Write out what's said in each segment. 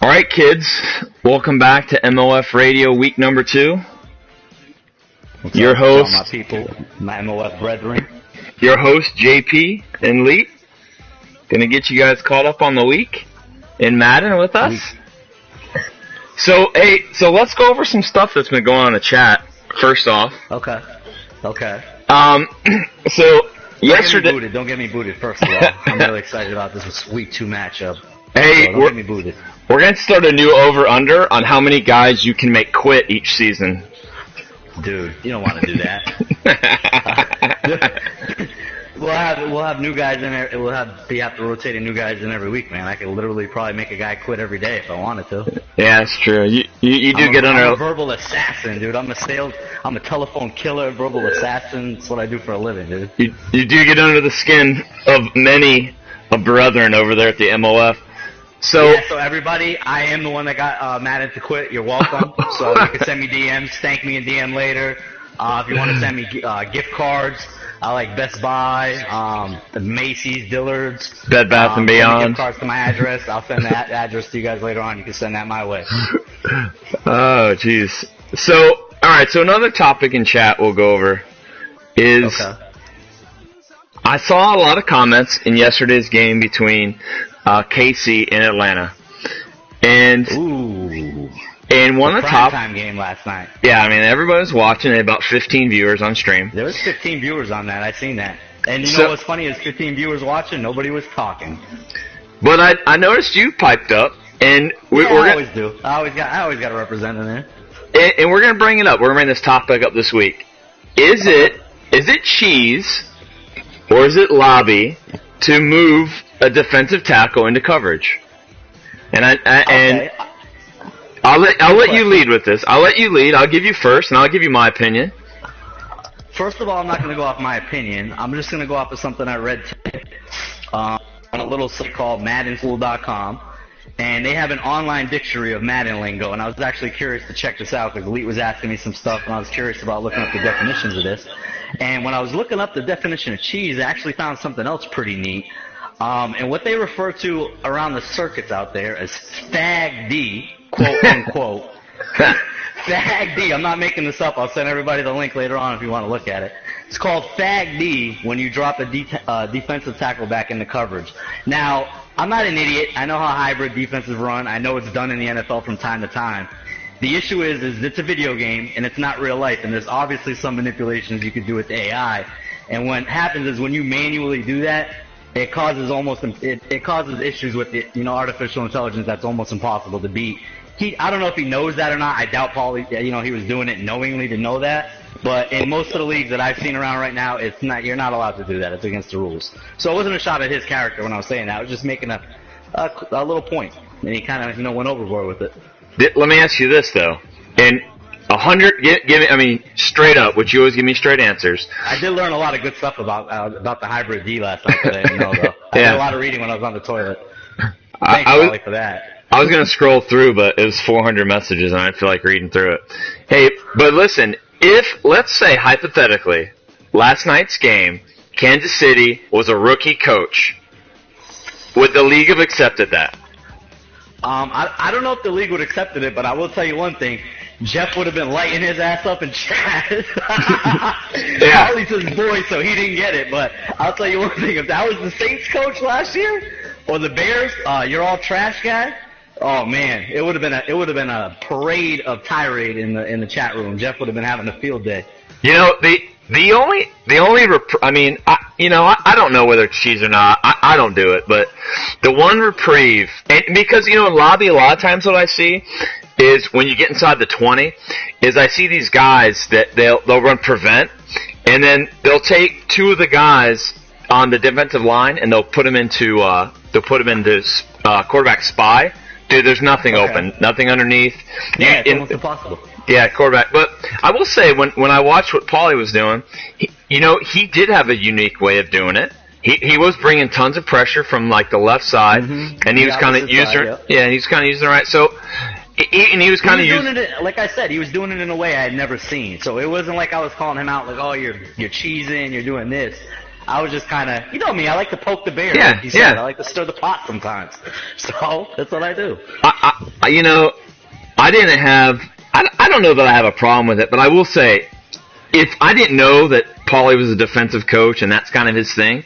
All right, kids, welcome back to MOF Radio week number 2. What's Your up, host, my people, my MOF brethren. Your host, JP and Lee. Gonna get you guys caught up on the week in Madden with us. So let's go over some stuff that's been going on in the chat. First off. Okay. So yesterday. Don't get me booted. First of all, I'm really excited about this week 2 matchup. Hey, so don't get me booted. We're gonna start a new over/under on how many guys you can make quit each season. Dude, you don't want to do that. We'll have new guys in there. We'll have to rotate new guys in every week, man. I could literally probably make a guy quit every day if I wanted to. Yeah, that's true. You do get under. I'm a verbal assassin, dude. I'm a telephone killer, verbal assassin. That's what I do for a living, dude. You do get under the skin of many brethren over there at the MOF. So everybody, I am the one that got Madden to quit. You're welcome. So you can send me DMs, thank me in DM later. If you want to send me gift cards, I like Best Buy, Macy's, Dillard's, Bed Bath and Beyond. Gift cards to my address. I'll send that address to you guys later on. You can send that my way. Oh, jeez. So, all right. So another topic in chat we'll go over is I saw a lot of comments in yesterday's game between KC and Atlanta, and one of the top time game last night. Yeah, I mean everybody was watching. They had about 15 viewers on stream. There was 15 viewers on that. I seen that. And you know what's funny is 15 viewers watching, nobody was talking. But I noticed you piped up, and I always do. I always got to represent in there. And we're gonna bring it up. We're gonna bring this topic up this week. Is it cheese or is it lobby to move a defensive tackle into coverage? And I'll let you lead with this. I'll let you lead. I'll give you first, and I'll give you my opinion. First of all, I'm not going to go off my opinion. I'm just going to go off of something I read today on a little site called MaddenFool.com, and they have an online dictionary of Madden lingo. And I was actually curious to check this out because Elite was asking me some stuff, and I was curious about looking up the definitions of this. And when I was looking up the definition of cheese, I actually found something else pretty neat. And what they refer to around the circuits out there as Fag D, quote unquote. Fag D, I'm not making this up. I'll send everybody the link later on if you want to look at it. It's called Fag D when you drop a defensive tackle back into coverage. Now, I'm not an idiot. I know how hybrid defenses run. I know it's done in the NFL from time to time. The issue is it's a video game and it's not real life, and there's obviously some manipulations you could do with the AI. And what happens is when you manually do that, it causes issues with the artificial intelligence that's almost impossible to beat. I don't know if he knows that or not. I doubt Paul he was doing it knowingly to know that. But in most of the leagues that I've seen around right now, you're not allowed to do that. It's against the rules. So it wasn't a shot at his character when I was saying that. I was just making a little point, and he kind of went overboard with it. Let me ask you this though. In 100, give me straight up. Would you always give me straight answers? I did learn a lot of good stuff about the hybrid D last night today. Though. I did a lot of reading when I was on the toilet. Thanks, Paulie, for that. I was going to scroll through, but it was 400 messages, and I feel like reading through it. Hey, but listen, let's say, hypothetically, last night's game, Kansas City was a rookie coach, would the league have accepted that? I don't know if the league would have accepted it, but I will tell you one thing. Jeff would have been lighting his ass up in chat. Yeah. At least his boy, so he didn't get it. But I'll tell you one thing. If that was the Saints coach last year or the Bears, you're all trash guy. Oh man, it would have been a parade of tirade in the chat room. Jeff would have been having a field day. The only I don't know whether it's cheese or not. I don't do it, but the one reprieve, and because in lobby a lot of times what I see is when you get inside the 20, is I see these guys that they'll run prevent, and then they'll take two of the guys on the defensive line and they'll put them into quarterback spy. Dude, there's nothing open, nothing underneath. Yeah, it's almost impossible. Yeah, quarterback. But I will say, when I watched what Paulie was doing, he did have a unique way of doing it. He was bringing tons of pressure from like the left side, and he was kind of using it right. So, he was kind of using it. Like I said, he was doing it in a way I had never seen. So it wasn't like I was calling him out like, oh, you're cheesing, you're doing this. I was just kind of, you know me, I like to poke the bear. Yeah, like you said. I like to stir the pot sometimes. So that's what I do. You know, I don't know that I have a problem with it, but I will say, if I didn't know that Paulie was a defensive coach and that's kind of his thing,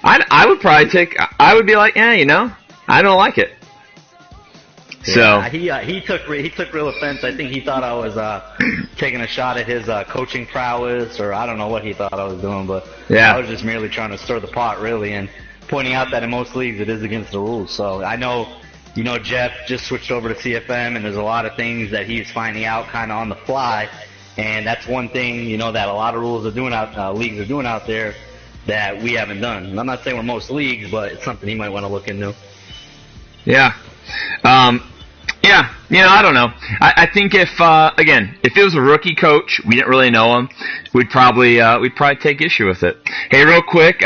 I would be like, yeah, you know, I don't like it. So yeah, he took real offense. I think he thought I was taking a shot at his coaching prowess, or I don't know what he thought I was doing, but yeah. I was just merely trying to stir the pot, really, and pointing out that in most leagues it is against the rules. So I know, you know, Jeff just switched over to CFM, and there's a lot of things that he's finding out kind of on the fly, and that's one thing, you know, that a lot of leagues are doing out there that we haven't done. And I'm not saying we're most leagues, but it's something he might want to look into. Yeah. Yeah, you know, I don't know. I think if it was a rookie coach, we didn't really know him, we'd probably take issue with it. Hey, real quick,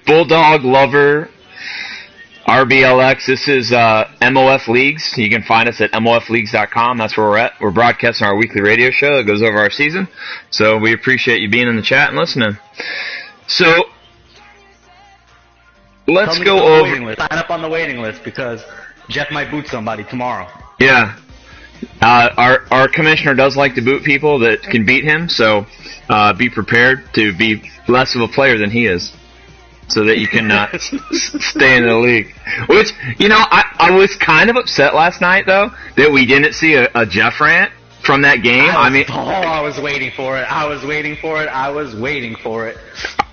Bulldog Lover RBLX, this is MOF Leagues. You can find us at MOFleagues.com. That's where we're at. We're broadcasting our weekly radio show that goes over our season. So we appreciate you being in the chat and listening. So let's go over. Sign up on the waiting list because Jeff might boot somebody tomorrow. Yeah. Our commissioner does like to boot people that can beat him, so be prepared to be less of a player than he is, so that you can stay in the league. Which, you know, I was kind of upset last night, though, that we didn't see a Jeff rant from that game. I was waiting for it. I was waiting for it.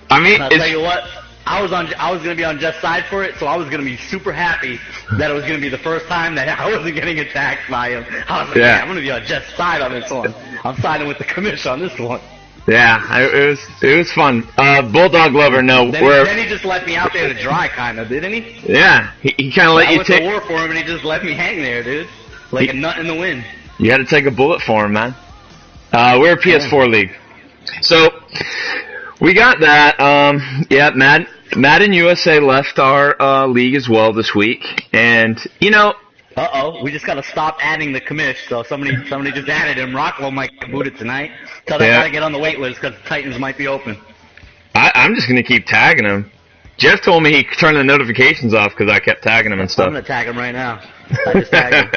I mean, and I'll tell you what. I was going to be on Jeff's side for it, so I was going to be super happy that it was going to be the first time that I wasn't getting attacked by him. I was like, yeah, I'm going to be on Jeff's side on this one. I'm siding with the commission on this one. Yeah, it was fun. Bulldog Lover, no. Then he just let me out there to dry, kind of, didn't he? Yeah, he kind of let you take. I went to war for him, and he just let me hang there, dude, like a nut in the wind. You had to take a bullet for him, man. We're a PS4 league, so we got that. Yeah, Madden USA left our league as well this week, and you know. We just gotta stop adding the commish. So somebody just added him. Rockwell might boot it tonight. Tell that guy to get on the wait list because the Titans might be open. I'm just gonna keep tagging him. Jeff told me he turned the notifications off because I kept tagging him and stuff. I'm gonna tag him right now. I just tagged him.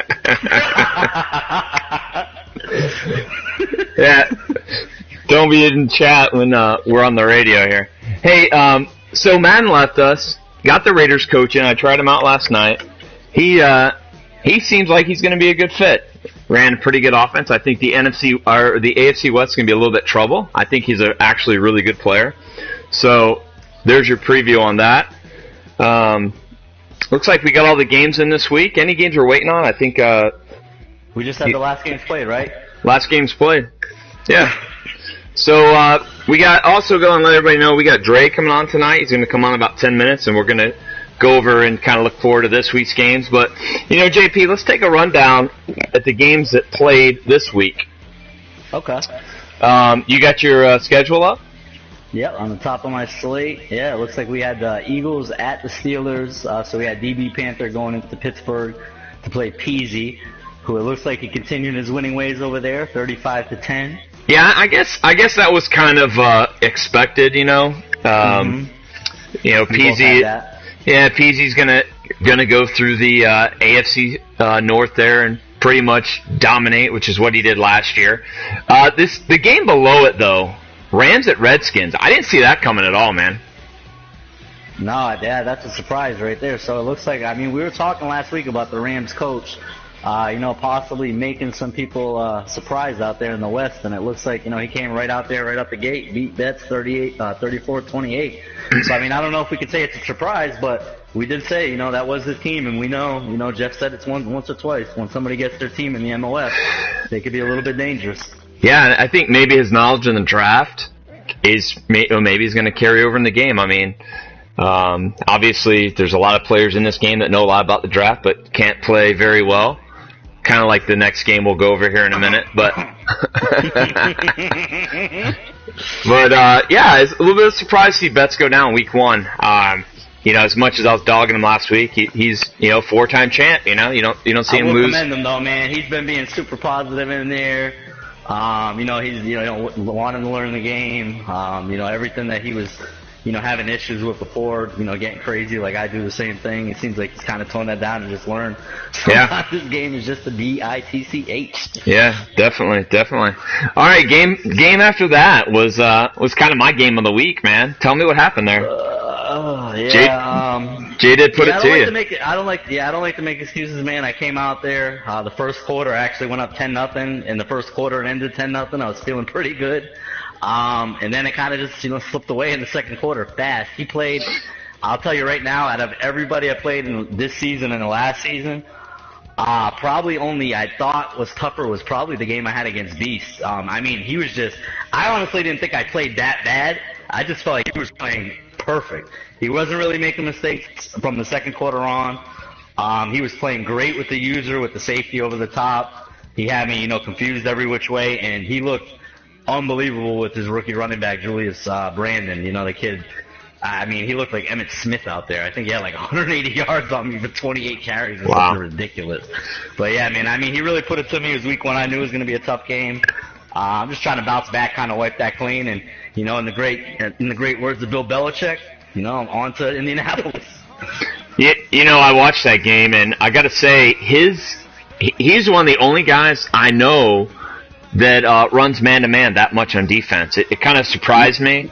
Yeah. Don't be in chat when we're on the radio here. Hey, so Madden left us. Got the Raiders coach in. I tried him out last night. He seems like he's going to be a good fit. Ran a pretty good offense. I think the AFC West is going to be a little bit trouble. I think he's actually a really good player. So there's your preview on that. Looks like we got all the games in this week. Any games we're waiting on? I think we just had the last games played, right? Last games played. Yeah. So we got also going to let everybody know we got Dre coming on tonight. He's going to come on in about 10 minutes, and we're going to go over and kind of look forward to this week's games. But, you know, JP, let's take a rundown at the games that played this week. Okay. You got your schedule up? Yep, on the top of my slate. Yeah, it looks like we had the Eagles at the Steelers. So we had DB Panther going into Pittsburgh to play Peasy, who it looks like he continued his winning ways over there, 35-10. Yeah, I guess that was kind of expected, you know. You know, Peasy. Yeah, Peasy's gonna go through the AFC North there and pretty much dominate, which is what he did last year. The game below it though, Rams at Redskins. I didn't see that coming at all, man. No, yeah, that's a surprise right there. So it looks like, I mean, we were talking last week about the Rams coach, you know, possibly making some people surprised out there in the West, and it looks like, you know, he came right out there, right out the gate, beat Betts 34-28. So, I mean, I don't know if we could say it's a surprise, but we did say, you know, that was his team, and we know, you know, Jeff said it's once or twice. When somebody gets their team in the MOF, they could be a little bit dangerous. Yeah, I think maybe his knowledge in the draft is maybe he's going to carry over in the game. I mean, obviously there's a lot of players in this game that know a lot about the draft but can't play very well. Kind of like the next game we'll go over here in a minute, but yeah, it's a little bit of a surprise to see Betts go down week one. You know, as much as I was dogging him last week, he's, you know, 4-time champ. You know, you don't see him lose. I will commend him though, man. He's been being super positive in there. You know, he's, you know, wanting to learn the game. You know, everything that he was having issues with the board, getting crazy like I do the same thing. It seems like he's kind of toned that down and just learned. Sometimes this game is just a bitch. Yeah, definitely. All right, game after that was kind of my game of the week, man. Tell me what happened there. Jay did put it to you. I don't like to make excuses, man. I came out there. The first quarter, I actually went up 10-0. In the first quarter, it ended 10-0. I was feeling pretty good. And then it kind of just, slipped away in the second quarter fast. He played, I'll tell you right now, out of everybody I played in this season and the last season, probably only I thought was tougher was probably the game I had against Beast. He was just, I honestly didn't think I played that bad. I just felt like he was playing perfect. He wasn't really making mistakes from the second quarter on. He was playing great with the user, with the safety over the top. He had me, confused every which way, and he looked unbelievable with his rookie running back, Julius Brandon. The kid, he looked like Emmitt Smith out there. I think he had like 180 yards on me for 28 carries. It was ridiculous. But yeah, man, he really put it to me. It was week one. I knew it was going to be a tough game. I'm just trying to bounce back, kind of wipe that clean, and in the great words of Bill Belichick, I'm on to Indianapolis. I watched that game, and I got to say, he's one of the only guys I know that runs man-to-man that much on defense. It kind of surprised me.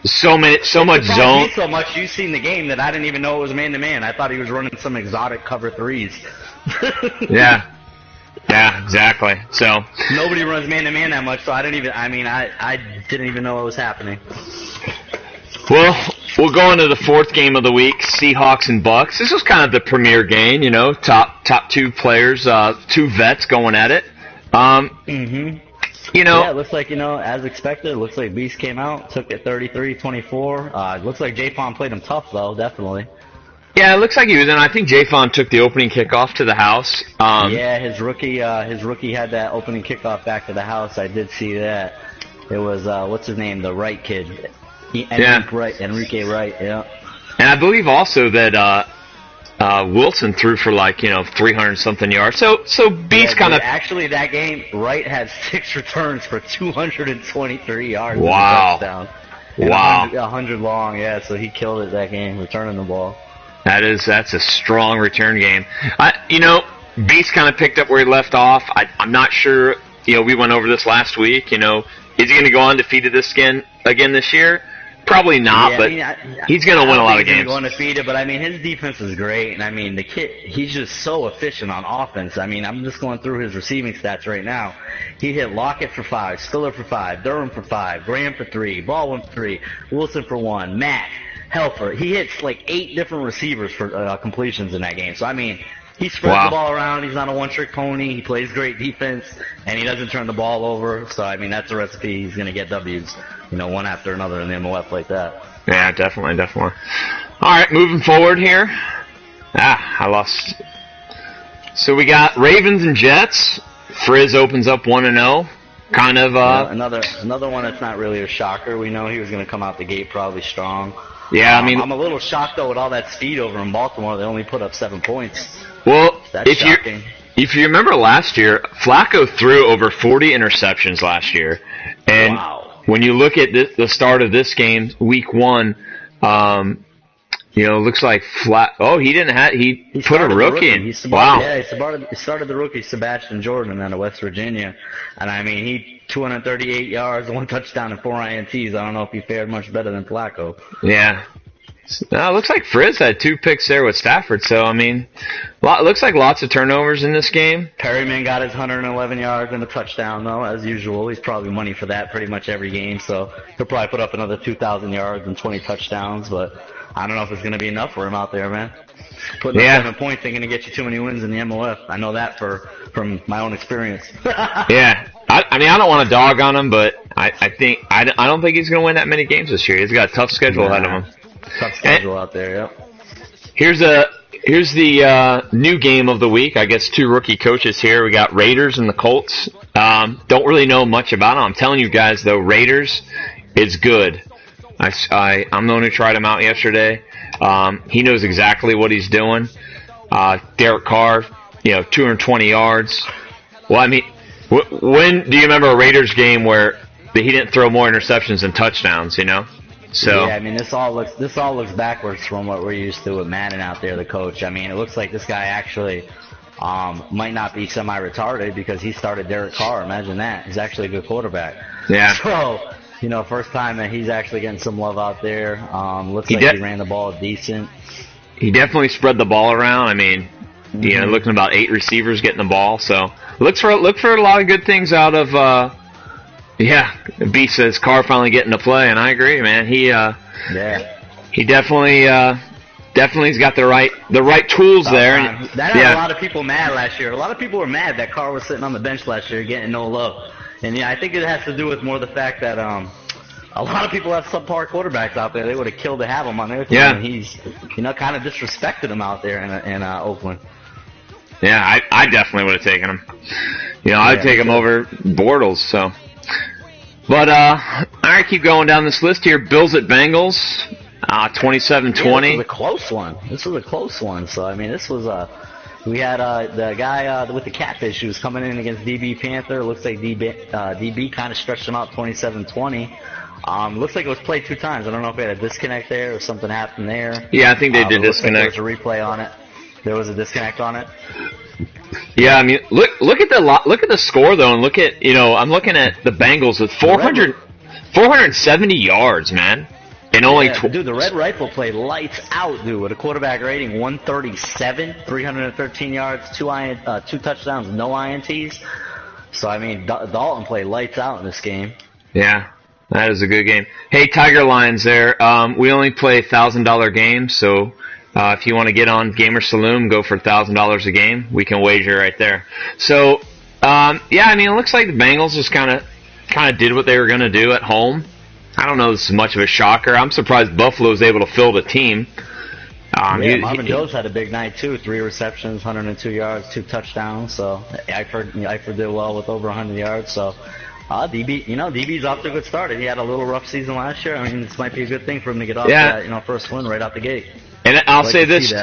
So much zone. So much you've seen the game that I didn't even know it was man-to-man. I thought he was running some exotic cover threes. Yeah, exactly. So nobody runs man-to-man that much, so I didn't even know what was happening. Well, we'll go into the fourth game of the week, Seahawks and Bucks. This was kind of the premier game, top two players, two vets going at it. Yeah, it looks like, as expected, it looks like Beast came out, took it 33-24. It looks like J-Fon played him tough, though, definitely. Yeah, it looks like he was in. I think J-Fon took the opening kickoff to the house. Yeah, his rookie had that opening kickoff back to the house. I did see that. It was, what's his name, the Wright kid. Enrique Wright, yeah. And I believe also that Wilson threw for 300-something yards. So Beast kind of... Actually, that game, Wright had 6 returns for 223 yards. Wow. Touchdown. Wow. 100 long, yeah, so he killed it that game, returning the ball. That's a strong return game. Beast kind of picked up where he left off. I'm not sure, we went over this last week, is he going to go undefeated again this year? Probably not, but he's going to win a lot of games. He's going to feed it, but his defense is great, and the kid, he's just so efficient on offense. I'm just going through his receiving stats right now. He hit Lockett for 5, Spiller for 5, Durham for 5, Graham for 3, Baldwin for 3, Wilson for 1, Matt, Helfer. He hits 8 different receivers for completions in that game. So he spreads the ball around. He's not a one-trick pony. He plays great defense, and he doesn't turn the ball over. So that's a recipe. He's going to get W's, one after another in the MOF like that. Yeah, definitely. All right, moving forward here. I lost. So we got Ravens and Jets. Frizz opens up 1-0. Kind of another one that's not really a shocker. We know he was going to come out the gate probably strong. Yeah, I'm a little shocked though with all that speed over in Baltimore. They only put up 7 points. Well, that's shocking. If you remember last year, Flacco threw over 40 interceptions last year, and when you look at the start of this game, week 1, looks like he put a rookie in. He started the rookie Sebastian Jordan out of West Virginia, and he 238 yards, 1 touchdown, and 4 INTs. I don't know if he fared much better than Flacco. Yeah. No, it looks like Frizz had 2 picks there with Stafford, so it looks like lots of turnovers in this game. Perryman got his 111 yards and a touchdown, though, as usual. He's probably money for that pretty much every game, so he'll probably put up another 2,000 yards and 20 touchdowns, but I don't know if it's going to be enough for him out there, man. Putting up 7 points ain't going to get you too many wins in the MOF. I know that from my own experience. Yeah. I don't want to dog on him, but I don't think he's going to win that many games this year. He's got a tough schedule ahead of him. Tough schedule out there, yep. Here's the new game of the week. I guess 2 rookie coaches here. We got Raiders and the Colts. Don't really know much about them. I'm telling you guys, though, Raiders is good. I'm the one who tried him out yesterday. He knows exactly what he's doing. Derek Carr, 220 yards. Well, when do you remember a Raiders game where he didn't throw more interceptions than touchdowns, So yeah, I mean, this all looks backwards from what we're used to with Madden out there, the coach. I mean, it looks like this guy actually might not be semi-retarded because he started Derek Carr. Imagine that. He's actually a good quarterback. yeah, So, first time that he's actually getting some love out there. Looks like he ran the ball decent. He definitely spread the ball around. I mean, looking at about 8 receivers getting the ball. So look for a lot of good things out of. B says Carr finally getting to play, and I agree, man. He definitely's got the right tools there. And, that had a lot of people mad last year. A lot of people were mad that Carr was sitting on the bench last year getting no love. And I think it has to do with more the fact that a lot of people have subpar quarterbacks out there. They would have killed to have him on their team. Yeah. And he's kind of disrespected him out there in Oakland. Yeah, I definitely would have taken him. I'd take him over Bortles. So, but all right, keep going down this list here. Bills at Bengals, 27-20. This was a close one. So I mean, this was we had the guy with the catfish who was coming in against DB Panther. Looks like DB kind of stretched him out 27-20. Looks like it was played 2 times. I don't know if we had a disconnect there or something happened there. Yeah, I think they did disconnect. There was a replay on it. There was a disconnect on it. Yeah, I mean, look at the score though, and look at I'm looking at the Bengals with 470 yards, man, and only dude, the Red Rifle played lights out, dude, with a quarterback rating 137, 313 yards, 2 touchdowns, no INTs. So I mean, Dalton played lights out in this game. Yeah. That is a good game. Hey, Tiger Lines there. We only play $1,000 games, so if you want to get on Gamer Saloon, go for $1,000 a game. We can wager right there. So, I mean, it looks like the Bengals just kind of did what they were going to do at home. I don't know if this is much of a shocker. I'm surprised Buffalo was able to fill the team. Marvin Jones had a big night too. 3 receptions, 102 yards, 2 touchdowns. So Eifert did well with over 100 yards. So. DB's off to a good start. He had a little rough season last year. I mean, this might be a good thing for him to get off that, first win right out the gate. And I'll say this.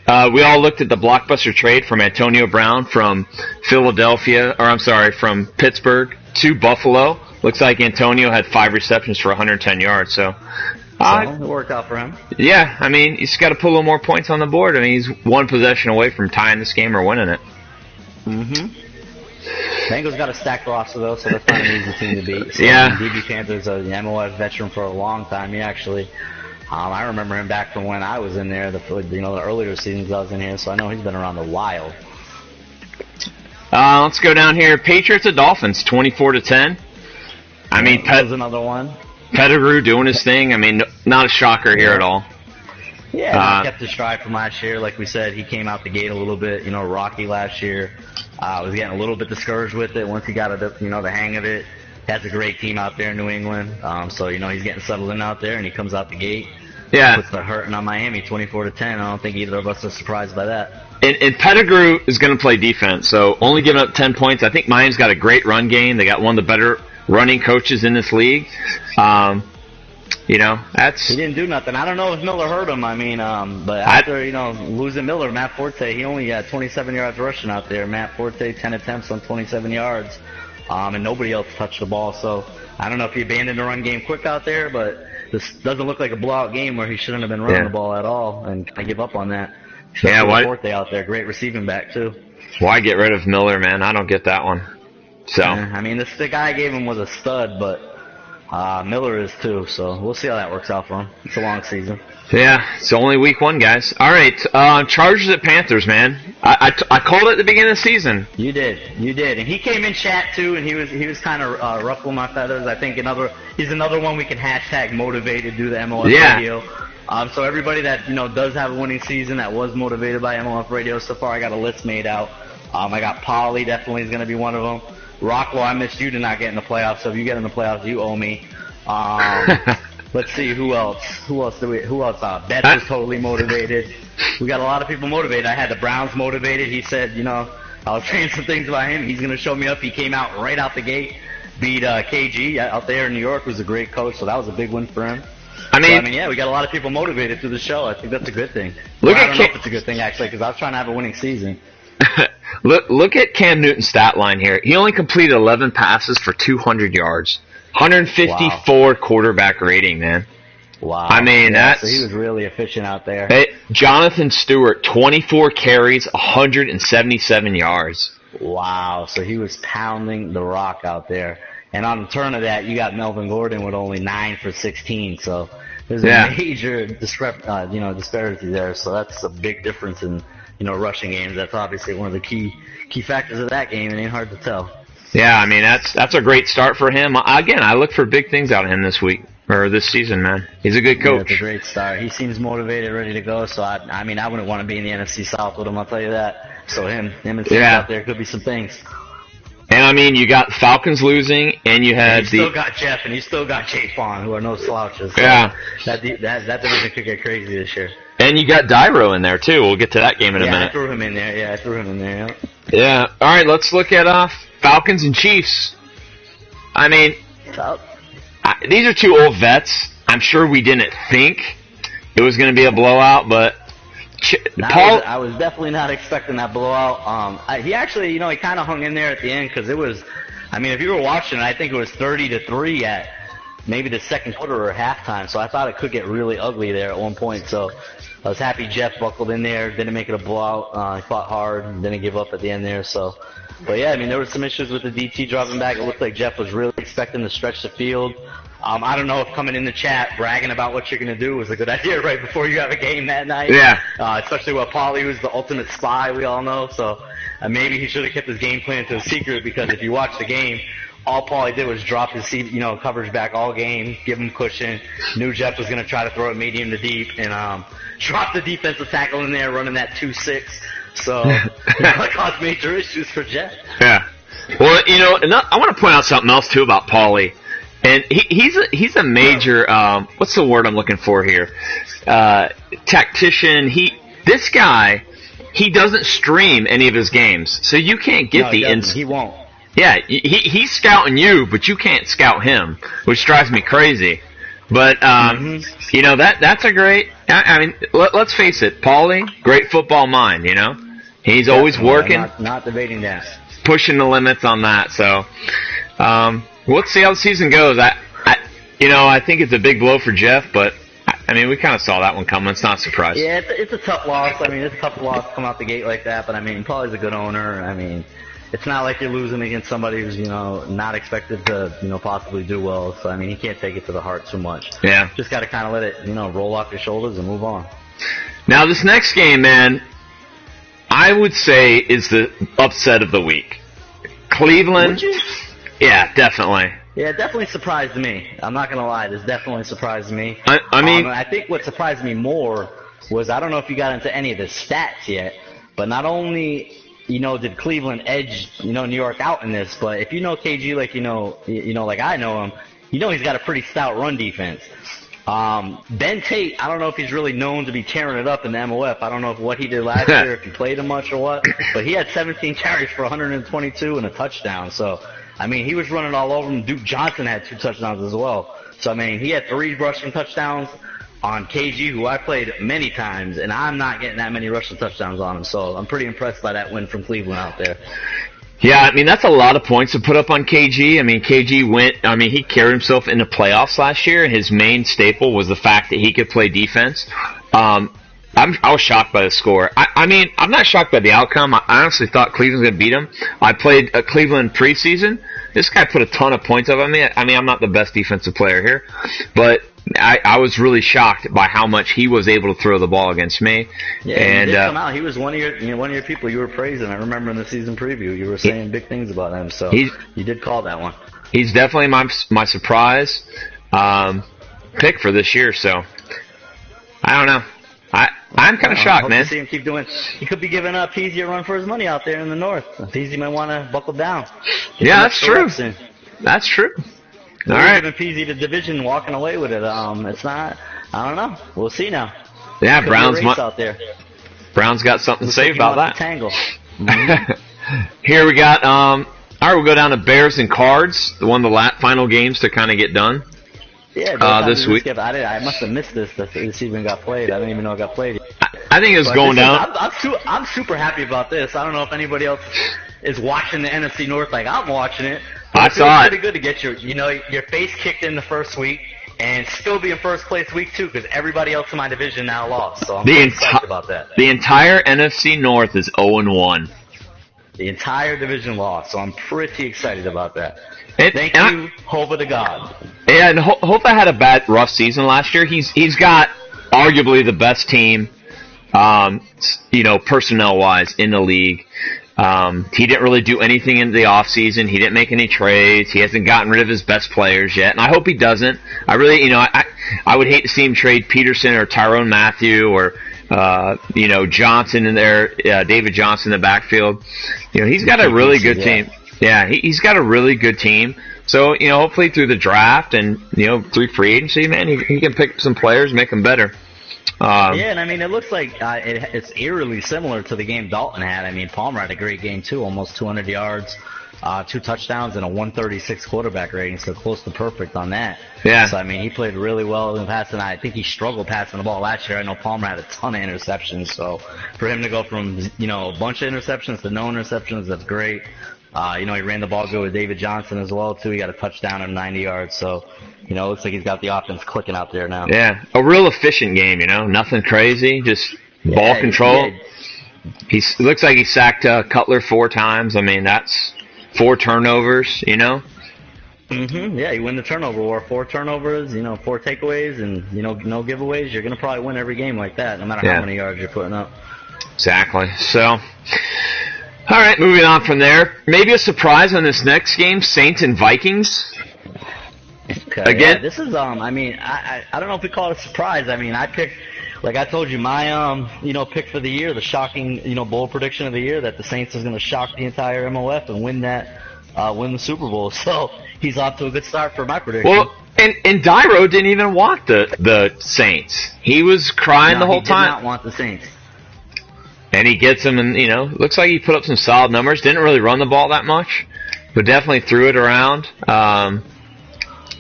We all looked at the blockbuster trade from Antonio Brown from from Pittsburgh to Buffalo. Looks like Antonio had 5 receptions for 110 yards. So it worked out for him. Yeah, I mean, he's got to put a little more points on the board. I mean, he's 1 possession away from tying this game or winning it. Mm-hmm. Bengals got a stacked roster though, so that's not an easy team to beat. So, yeah. DB Panther's an MOF veteran for a long time. He actually, I remember him back from when I was in there, the earlier seasons I was in here. So I know he's been around a while. Let's go down here. Patriots at Dolphins, 24-10. I mean, that was another one. Pettigrew doing his thing. I mean, not a shocker here at all. Yeah, he kept his stride from last year. Like we said, he came out the gate a little bit, rocky last year. Was getting a little bit discouraged with it once he got the hang of it. Has a great team out there in New England. So he's getting settled in out there, and he comes out the gate. Yeah. Puts the hurting on Miami, 24-10. I don't think either of us are surprised by that. And Pettigrew is going to play defense, so only giving up 10 points. I think Miami's got a great run game. They got one of the better running coaches in this league. He didn't do nothing. I don't know if Miller hurt him. I mean, but after losing Miller, Matt Forte, he only got 27 yards rushing out there. Matt Forte, 10 attempts on 27 yards, and nobody else touched the ball. So I don't know if he abandoned the run game quick out there, but this doesn't look like a blowout game where he shouldn't have been running the ball at all, and I give up on that. Why Forte out there, great receiving back too. Why get rid of Miller, man? I don't get that one. So I mean, the guy I gave him was a stud, but. Miller is too, so we'll see how that works out for him. It's a long season. Yeah, it's only week 1, guys. All right, Chargers at Panthers, man. I called it at the beginning of the season. You did, and he came in chat too, and he was kind of ruffling my feathers. I think he's another one we can hashtag motivated due to MOF Radio. So everybody that does have a winning season that was motivated by MOF Radio so far, I got a list made out. I got Polly, definitely is going to be one of them. Rockwell, I missed you to not get in the playoffs, so if you get in the playoffs, you owe me. Let's see, who else? Who else? Betts was totally motivated. We got a lot of people motivated. I had the Browns motivated. He said, I was saying some things about him. He's going to show me up. He came out right out the gate, beat KG out there in New York, who's a great coach, so that was a big win for him. I mean, we got a lot of people motivated through the show. I think that's a good thing. I don't know if it's a good thing, actually, because I was trying to have a winning season. Look at Cam Newton's stat line here. He only completed 11 passes for 200 yards. 154 quarterback rating, man. Wow. I mean, so he was really efficient out there. Jonathan Stewart, 24 carries, 177 yards. Wow. So he was pounding the rock out there. And on the turn of that, you got Melvin Gordon with only 9 for 16. So there's a major disparity there. So that's a big difference in, rushing games. That's obviously one of the key factors of that game. It ain't hard to tell. Yeah, I mean, that's a great start for him. Again, I look for big things out of him this week, or this season, man. He's a good coach. Yeah, it's a great start. He seems motivated, ready to go. So, I wouldn't want to be in the NFC South with him, I'll tell you that. So him and Sam out there could be some things. And, I mean, you got Falcons losing, and you had still got Jeff, and you still got Chase Vaughn, who are no slouches. So yeah. That division could get crazy this year. And you got Dyro in there, too. We'll get to that game in a minute. I threw him in there. Yeah. All right, let's look at Falcons and Chiefs. I mean, these are two old vets. I'm sure we didn't think it was going to be a blowout, but Paul... I was definitely not expecting that blowout. He actually, he kind of hung in there at the end because it was... I mean, if you were watching it, I think it was 30-3 at maybe the second quarter or halftime, so I thought it could get really ugly there at one point. So I was happy Jeff buckled in there, didn't make it a blowout. He fought hard and didn't give up at the end there. So, but yeah, I mean, there were some issues with the DT dropping back. It looked like Jeff was really expecting to stretch the field. I don't know if coming in the chat bragging about what you're going to do was a good idea right before you have a game that night. Yeah. Especially with Paulie, who's the ultimate spy, we all know. So maybe he should have kept his game plan to a secret, because if you watch the game, all Paulie did was drop his coverage back all game, give him cushion. Knew Jeff was going to try to throw it medium to deep, and drop the defensive tackle in there running that 2-6. So that caused major issues for Jeff. Yeah. Well, I want to point out something else too about Paulie. And he's a major what's the word I'm looking for here? Tactician. This guy, he doesn't stream any of his games, so you can't get he won't. Yeah, he's scouting you, but you can't scout him, which drives me crazy. But that's a great. I mean, let's face it, Paulie, great football mind. He's always working. Not debating that. Pushing the limits on that. So. Let's see how the season goes. I think it's a big blow for Jeff, but I mean, we kind of saw that one coming. It's not a surprise. Yeah, it's a tough loss. I mean, it's a tough loss to come out the gate like that, but I mean, Paulie's a good owner. I mean, it's not like you're losing against somebody who's, not expected to, possibly do well. So, I mean, he can't take it to the heart too much. Yeah. Just got to kind of let it, roll off your shoulders and move on. Now, this next game, man, I would say is the upset of the week. Cleveland. Would you? Yeah, definitely. Yeah, it definitely surprised me. I'm not going to lie. This definitely surprised me. I mean... I think what surprised me more was, I don't know if you got into any of the stats yet, but not only, did Cleveland edge, New York out in this, but if you know KG like like I know him, he's got a pretty stout run defense. Ben Tate, I don't know if he's really known to be tearing it up in the MOF. I don't know what he did last year, if he played him much or what, but he had 17 carries for 122 and a touchdown, so... I mean, he was running all over him. Duke Johnson had 2 touchdowns as well. So, I mean, he had 3 rushing touchdowns on KG, who I played many times, and I'm not getting that many rushing touchdowns on him. So, I'm pretty impressed by that win from Cleveland out there. Yeah, I mean, that's a lot of points to put up on KG. I mean, he carried himself in the playoffs last year, and his main staple was the fact that he could play defense. I was shocked by the score. I mean, I'm not shocked by the outcome. I honestly thought Cleveland was going to beat him. I played Cleveland preseason. This guy put a ton of points up on me. I mean, I'm not the best defensive player here, but I was really shocked by how much he was able to throw the ball against me. Yeah, and he did come out. He was one of your people you were praising. I remember in the season preview you were saying big things about him. So you did call that one. He's definitely my surprise pick for this year. So I don't know. I'm kind of shocked, man. To see him keep doing. He could be giving Peasy a run for his money out there in the north. Peasy might want to buckle down. Yeah, that's true. That's true. All right. Giving Peasy the division, walking away with it. It's not. I don't know. We'll see now. Yeah, Brown's out there. Brown's got something to say about that. Tangle. Here we got. All right, we'll go down to Bears and Cards. One of the final games to kind of get done. Yeah, this week. I must have missed this. This even got played. I didn't even know it got played. I think it was going down. I'm super happy about this. I don't know if anybody else is watching the NFC North like I'm watching it. I saw it. It's pretty good to get your face kicked in the first week, and still be in first place week 2 because everybody else in my division now lost. So I'm really excited about that. The entire NFC North is 0-1. The entire division lost, so I'm pretty excited about that. Thank you, Hova to God. And Hova had a rough season last year. He's got arguably the best team, personnel-wise in the league. He didn't really do anything in the offseason. He didn't make any trades. He hasn't gotten rid of his best players yet, and I hope he doesn't. I really, I would hate to see him trade Peterson or Tyrone Matthew or Johnson in there, David Johnson in the backfield. He's got a really good team. Yeah, he's got a really good team. So, hopefully through the draft and, through free agency, man, he can pick some players, make them better. And I mean, it looks like it's eerily similar to the game Dalton had. I mean, Palmer had a great game, too, almost 200 yards, 2 touchdowns, and a 136 quarterback rating, so close to perfect on that. Yeah. So, I mean, he played really well in passing. I think he struggled passing the ball last year. I know Palmer had a ton of interceptions, so for him to go from, a bunch of interceptions to no interceptions, that's great. He ran the ball good with David Johnson as well, too. He got a touchdown and 90 yards, so, it looks like he's got the offense clicking out there now. Yeah, a real efficient game, nothing crazy, just ball control. It looks like he sacked Cutler 4 times. I mean, that's 4 turnovers, Yeah, he won the turnover war. 4 turnovers, 4 takeaways, and, no giveaways. You're going to probably win every game like that, no matter how many yards you're putting up. Exactly. So, all right, moving on from there. Maybe a surprise on this next game, Saints and Vikings. Okay, again, this is I mean, I don't know if we call it a surprise. I mean, I picked, like I told you, my pick for the year, the shocking bold prediction of the year, that the Saints is going to shock the entire MOF and win the Super Bowl. So he's off to a good start for my prediction. Well, and Dyro didn't even want the Saints. He was crying the whole time. He did not want the Saints. And he gets them, and looks like he put up some solid numbers. Didn't really run the ball that much, but definitely threw it around.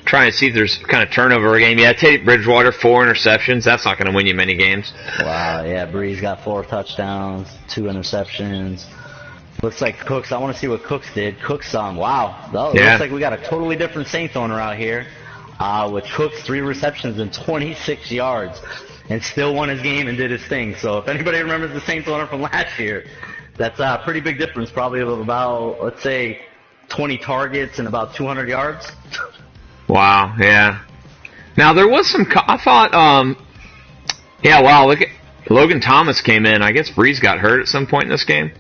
Trying to see if there's kind of turnover game. Yeah, Teddy Bridgewater, 4 interceptions. That's not going to win you many games. Wow, yeah, Breeze got 4 touchdowns, 2 interceptions. Looks like Cooks. I want to see what Cooks did. Cooks, wow. Looks like we got a totally different Saints owner out here. With Cooks, 3 receptions and 26 yards. And still won his game and did his thing. So if anybody remembers the Saints owner from last year, that's a pretty big difference, probably of about, let's say, 20 targets and about 200 yards. Wow, yeah. Now, there was some, I thought, wow, look at, Logan Thomas came in. I guess Breeze got hurt at some point in this game.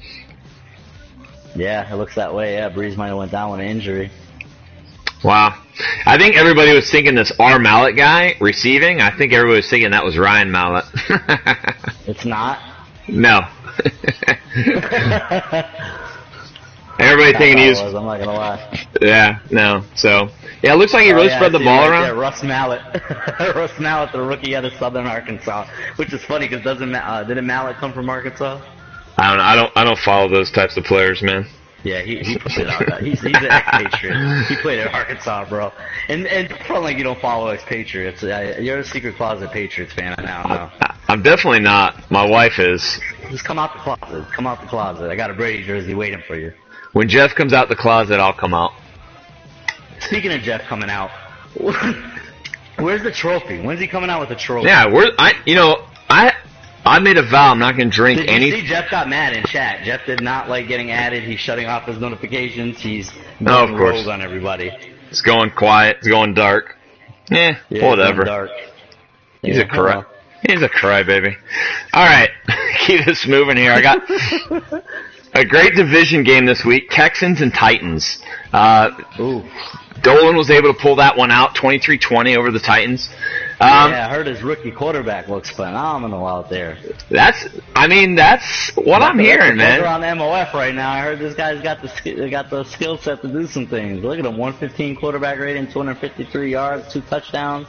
Yeah, it looks that way. Yeah, Breeze might have went down with an injury. Wow. I think everybody was thinking this R. Mallett guy receiving. I think everybody was thinking that was Ryan Mallett. It's not? No. Everybody thinking he was. I'm not going to lie. Yeah, no. So, yeah, it looks like he really spread the ball around. Yeah, Russ Mallett. Russ Mallett, the rookie out of Southern Arkansas, which is funny because didn't Mallett come from Arkansas? I don't know. I don't follow those types of players, man. Yeah, he put it out there. He's an ex-Patriot. He played at Arkansas, bro. And probably like you don't follow ex-Patriots. You're a secret closet Patriots fan. I know. I'm definitely not. My wife is. Just come out the closet. Come out the closet. I got a Brady jersey waiting for you. When Jeff comes out the closet, I'll come out. Speaking of Jeff coming out, where's the trophy? When's he coming out with the trophy? Yeah, I made a vow I'm not going to drink any. Did you see Jeff got mad in chat? Jeff did not like getting added. He's shutting off his notifications. He's going rogue on everybody. It's going quiet. It's going dark. Yeah, whatever. Dark. He's a crybaby. All right, keep this moving here. I got a great division game this week, Texans and Titans. Dolan was able to pull that one out, 23-20 over the Titans. I heard his rookie quarterback looks phenomenal out there. That's what I'm hearing, man. They're on MOF right now. I heard this guy's got the skill set to do some things. Look at him, 115 quarterback rating, 253 yards, 2 touchdowns.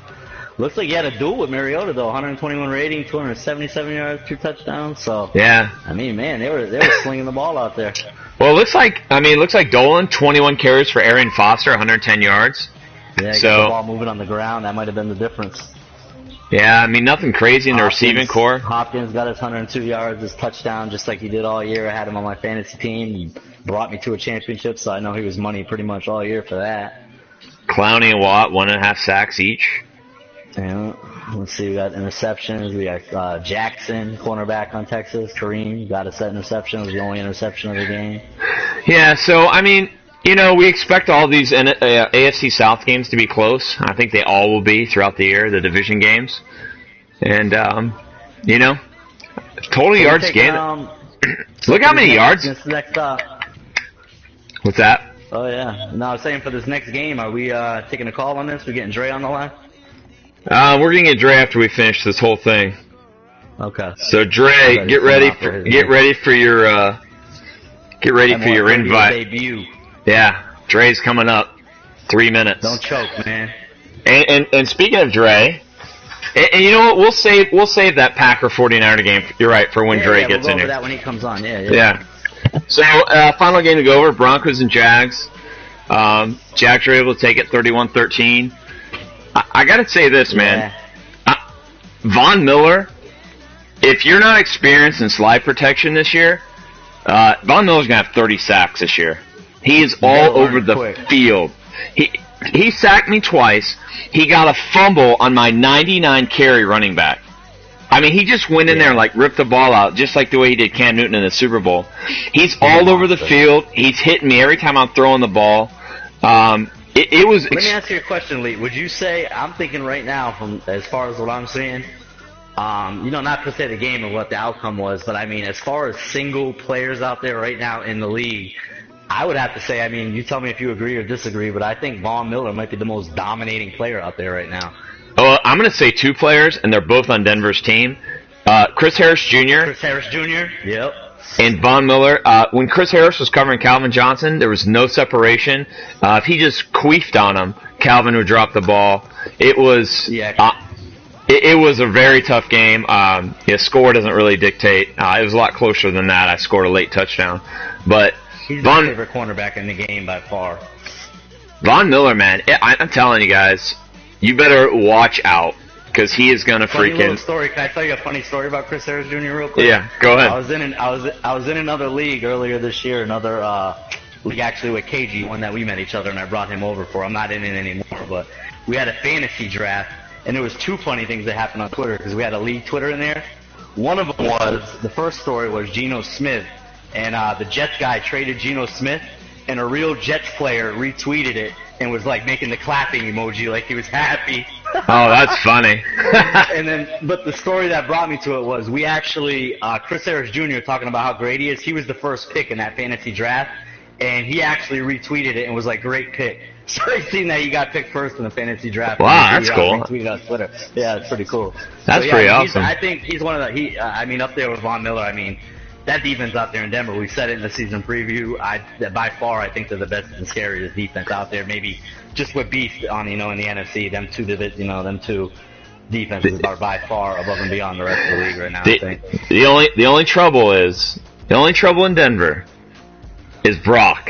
Looks like he had a duel with Mariota though, 121 rating, 277 yards, 2 touchdowns. So yeah, I mean, man, they were slinging the ball out there. Well, it looks like Dolan, 21 carries for Arian Foster, 110 yards. Yeah, so the ball moving on the ground, that might have been the difference. Yeah, I mean, nothing crazy in the receiving core. Hopkins got his 102 yards, his touchdown, just like he did all year. I had him on my fantasy team. He brought me to a championship, so I know he was money pretty much all year for that. Clowney and Watt, 1.5 sacks each. Yeah. Let's see. We got interceptions. We got Jackson, cornerback on Texas. Kareem got a set interception. It was the only interception of the game. Yeah. So I mean, we expect all these AFC South games to be close. I think they all will be throughout the year, the division games. And total yards gained. Look how many yards. Next What's that? Oh, yeah. No, I was saying for this next game, are we taking a call on this? We're getting Dre on the line? We're going to get Dre after we finish this whole thing. Okay. So, Dre, get ready for your invite. Debut. Yeah, Dre's coming up. 3 minutes. Don't choke, man. And speaking of Dre, and you know what? We'll save that Packer 49er game. You're right, for when Dre gets in here. We'll go over that when he comes on. Yeah. So, final game to go over, Broncos and Jags. Jags were able to take it 31-13. I got to say this, man. Von Miller, if you're not experienced in slide protection this year, Von Miller's going to have 30 sacks this year. He is all over the field. He sacked me twice. He got a fumble on my 99 carry running back. I mean, he just went in there and, ripped the ball out, just like the way he did Cam Newton in the Super Bowl. He's all over the field. He's hitting me every time I'm throwing the ball. It was. Let me ask you a question, Lee. Would you say, I'm thinking right now, from as far as what I'm seeing, not to say the game and what the outcome was, but I mean, as far as single players out there right now in the league, I would have to say, I mean, you tell me if you agree or disagree, but I think Von Miller might be the most dominating player out there right now. Oh, I'm going to say two players, and they're both on Denver's team. Chris Harris Jr. Yep. And Von Miller. When Chris Harris was covering Calvin Johnson, there was no separation. If he just queefed on him, Calvin would drop the ball. It was it was a very tough game. Score doesn't really dictate. It was a lot closer than that. I scored a late touchdown. But he's my favorite cornerback in the game by far. Von Miller, man, I'm telling you guys, you better watch out, because he is gonna freaking. Story. Can I tell you a funny story about Chris Harris Jr. real quick? Yeah, go ahead. I was in another league earlier this year, another league actually with KG, one that we met each other, and I brought him over for. I'm not in it anymore, but we had a fantasy draft, and there was two funny things that happened on Twitter, because we had a league Twitter in there. One of them was, the first story was Geno Smith, and the Jets guy traded Geno Smith, and a real Jets player retweeted it and was making the clapping emoji like he was happy. Oh, that's funny. But the story that brought me to it was we actually, Chris Harris Jr. talking about how great he is. He was the first pick in that fantasy draft, and he actually retweeted it and was like, great pick. So I seen that he got picked first in the fantasy draft. Wow, that's cool. Retweeted on Twitter. Yeah, it's pretty cool. That's pretty awesome. I think he's one of the, up there with Von Miller, that defense out there in Denver, we said it in the season preview. By far, I think they're the best and scariest defense out there. Maybe just with Beast on, in the NFC, them two defenses are by far above and beyond the rest of the league right now. I think the only trouble in Denver is Brock.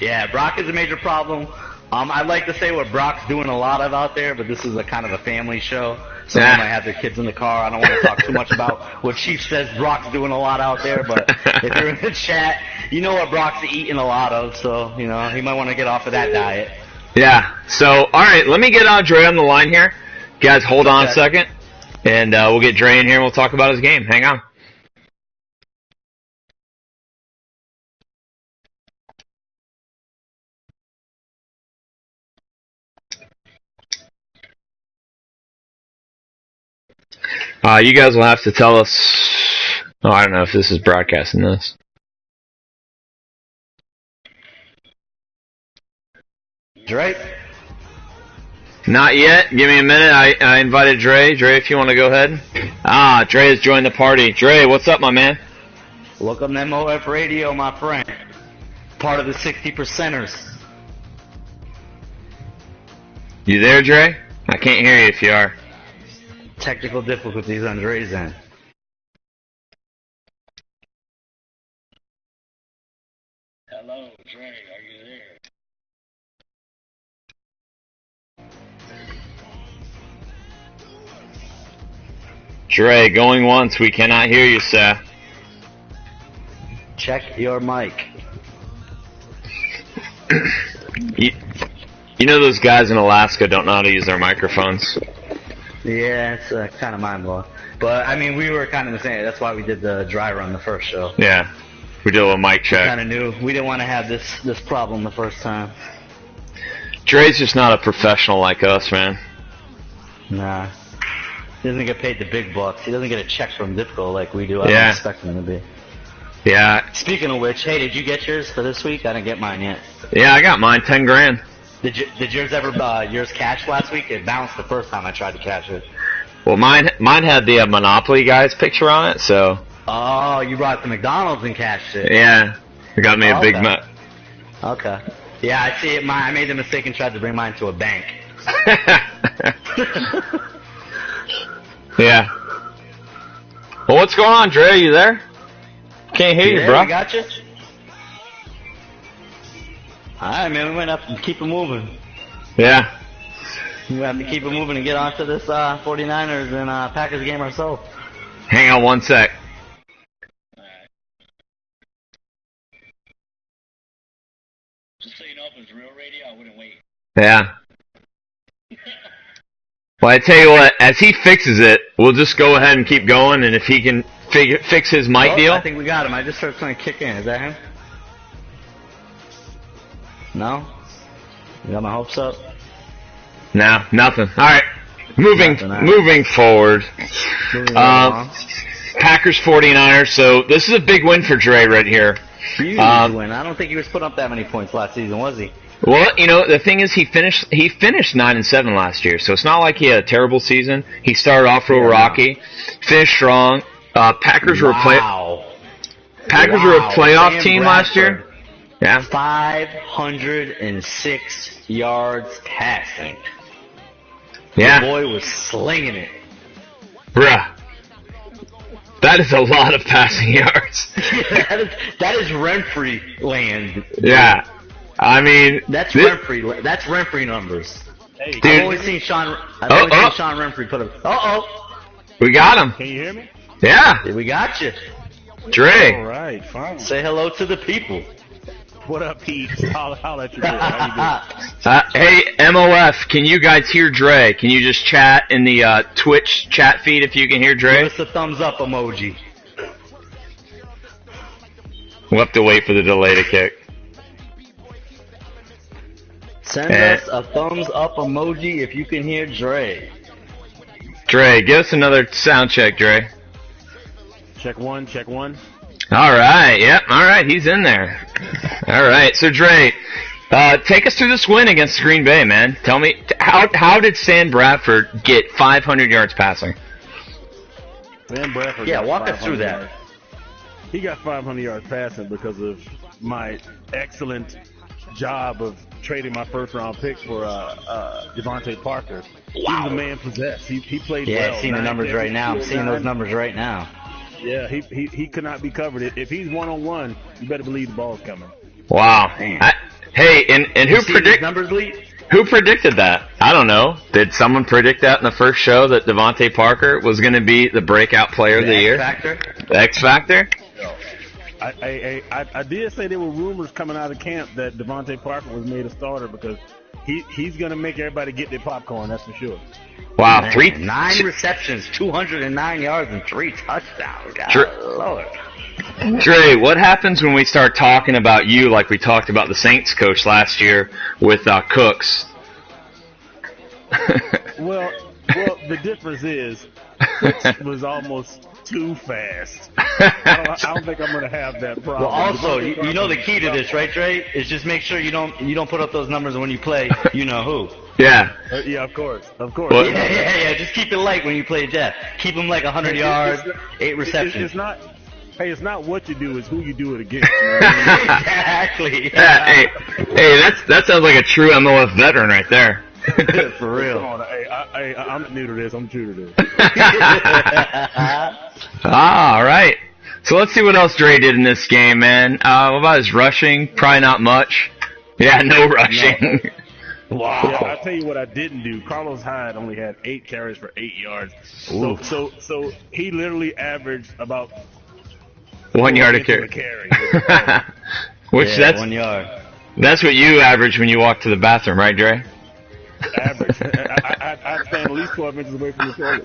Yeah, Brock is a major problem. I'd like to say what Brock's doing a lot of out there, but this is a kind of a family show. Some might have their kids in the car. I don't want to talk too much about what Chief says Brock's doing a lot out there, but if you're in the chat, you know what Brock's eating a lot of, so, he might want to get off of that diet. Yeah, so, alright, let me get Dre on the line here. Guys, hold on a second, and we'll get Dre in here and we'll talk about his game. Hang on. You guys will have to tell us. Oh, I don't know if this is broadcasting this. Dre? Not yet. Give me a minute. I invited Dre. Dre, if you want to go ahead. Dre has joined the party. Dre, what's up, my man? Welcome to MOF Radio, my friend. Part of the 60%ers. You there, Dre? I can't hear you if you are. Technical difficulties on Dre's end. Hello, Dre, are you there? Dre, going once. We cannot hear you, sir. Check your mic. You know those guys in Alaska don't know how to use their microphones? Yeah, it's kind of mind-blowing. But, I mean, we were kind of the same. That's why we did the dry run the first show. Yeah. We did a little mic We check. kind of knew we didn't want to have this problem the first time. Dre's just not a professional like us, man. Nah. He doesn't get paid the big bucks. He doesn't get a check from Dipco like we do. I Yeah. don't expect him to be. Yeah. Speaking of which, hey, did you get yours for this week? I didn't get mine yet. Yeah, I got mine, 10 grand. Did yours ever yours cash last week? It bounced the first time I tried to cash it. Well, mine had the Monopoly guy's picture on it, so. Oh, you brought it to McDonald's and cashed it. Yeah. It got me a big Okay. nut. Okay. Yeah, I see it. I made the mistake and tried to bring mine to a bank. Yeah. Well, what's going on, Dre? You there? Can't hear you, bro. I got you. Alright, man, we might have to keep it moving. Yeah. We have to keep it moving and get onto this 49ers and Packers game ourselves. Hang on one sec. Just so you know, if it was real radio, I wouldn't wait. Yeah. Well, I tell you what, as he fixes it, we'll just go ahead and keep going, and if he can fix his mic deal. I think we got him. I just heard something kick in. Is that him? No? You got my hopes up? No, nothing. All right. Moving forward. Moving along. Packers 49ers. So this is a big win for Dre right here. Huge win. I don't think he was putting up that many points last season, was he? Well, you know, the thing is he finished 9-7 last year. So it's not like he had a terrible season. He started off real rocky, finished strong. Packers were a playoff Sam team last year. Yeah. 506 yards passing. Yeah. The boy was slinging it. Bruh. That is a lot of passing yards. that is Renfrey land. Yeah. I mean, That's Renfrey. That's Renfrey numbers. Hey, Dude. I've always seen Sean Renfrey put up. we got him. can you hear me? Yeah. We got you. Dre. All right, fine. Say hello to the people. What up, Pete? I'll let you do it. How you doing? Hey, MOF, can you guys hear Dre? Can you just chat in the Twitch chat feed if you can hear Dre? Give us a thumbs up emoji. We'll have to wait for the delay to kick. Send us a thumbs up emoji if you can hear Dre. Dre, give us another sound check, Dre. Check one. All right, yep, all right, he's in there. All right, so Dre, take us through this win against Green Bay, man. Tell me, how did Sam Bradford get 500 yards passing? Sam Bradford. Yeah, got walk us 500 through that. yards. He got 500 yards passing because of my excellent job of trading my first-round pick for Devontae Parker. He was a man possessed. He played well. Yeah, I'm seeing the numbers right now. I'm seeing those numbers right now. Yeah, he could not be covered. If he's one-on-one, you better believe the ball's coming. Wow. Hey, and who Numbers lead? Who predicted that? I don't know. Did someone predict that in the first show that Devontae Parker was going to be the breakout player of the year? The X Factor? I did say there were rumors coming out of camp that Devontae Parker was made a starter because he's going to make everybody get their popcorn, that's for sure. Wow, Man, 9 receptions, 209 yards, and 3 touchdowns. God, Lord. Dre, what happens when we start talking about you like we talked about the Saints coach last year with Cooks? Well, the difference is Cooks was almost too fast. I don't think I'm going to have that problem. Well, also, you know the key to this, right, Dre? Is just make sure you don't put up those numbers when you play. You know who? Yeah. Yeah, of course. Well, Yeah. Just keep it light when you play Jeff. Keep them like 100 yards, 8 receptions. It's not what you do, it's who you do it against. Exactly. Yeah, hey, that sounds like a true MOF veteran right there. For real. Come on, I'm new to this. I'm true to this. All right. So let's see what else Dre did in this game, man. What about his rushing? Probably not much. Yeah, no rushing. No. Wow. Yeah, I'll tell you what I didn't do. Carlos Hyde only had 8 carries for 8 yards. So he literally averaged about 1 yard a carry. Which that's 1 yard. That's what you average when you walk to the bathroom, right, Dre? Average. I think stand at least 12 inches away from the toilet.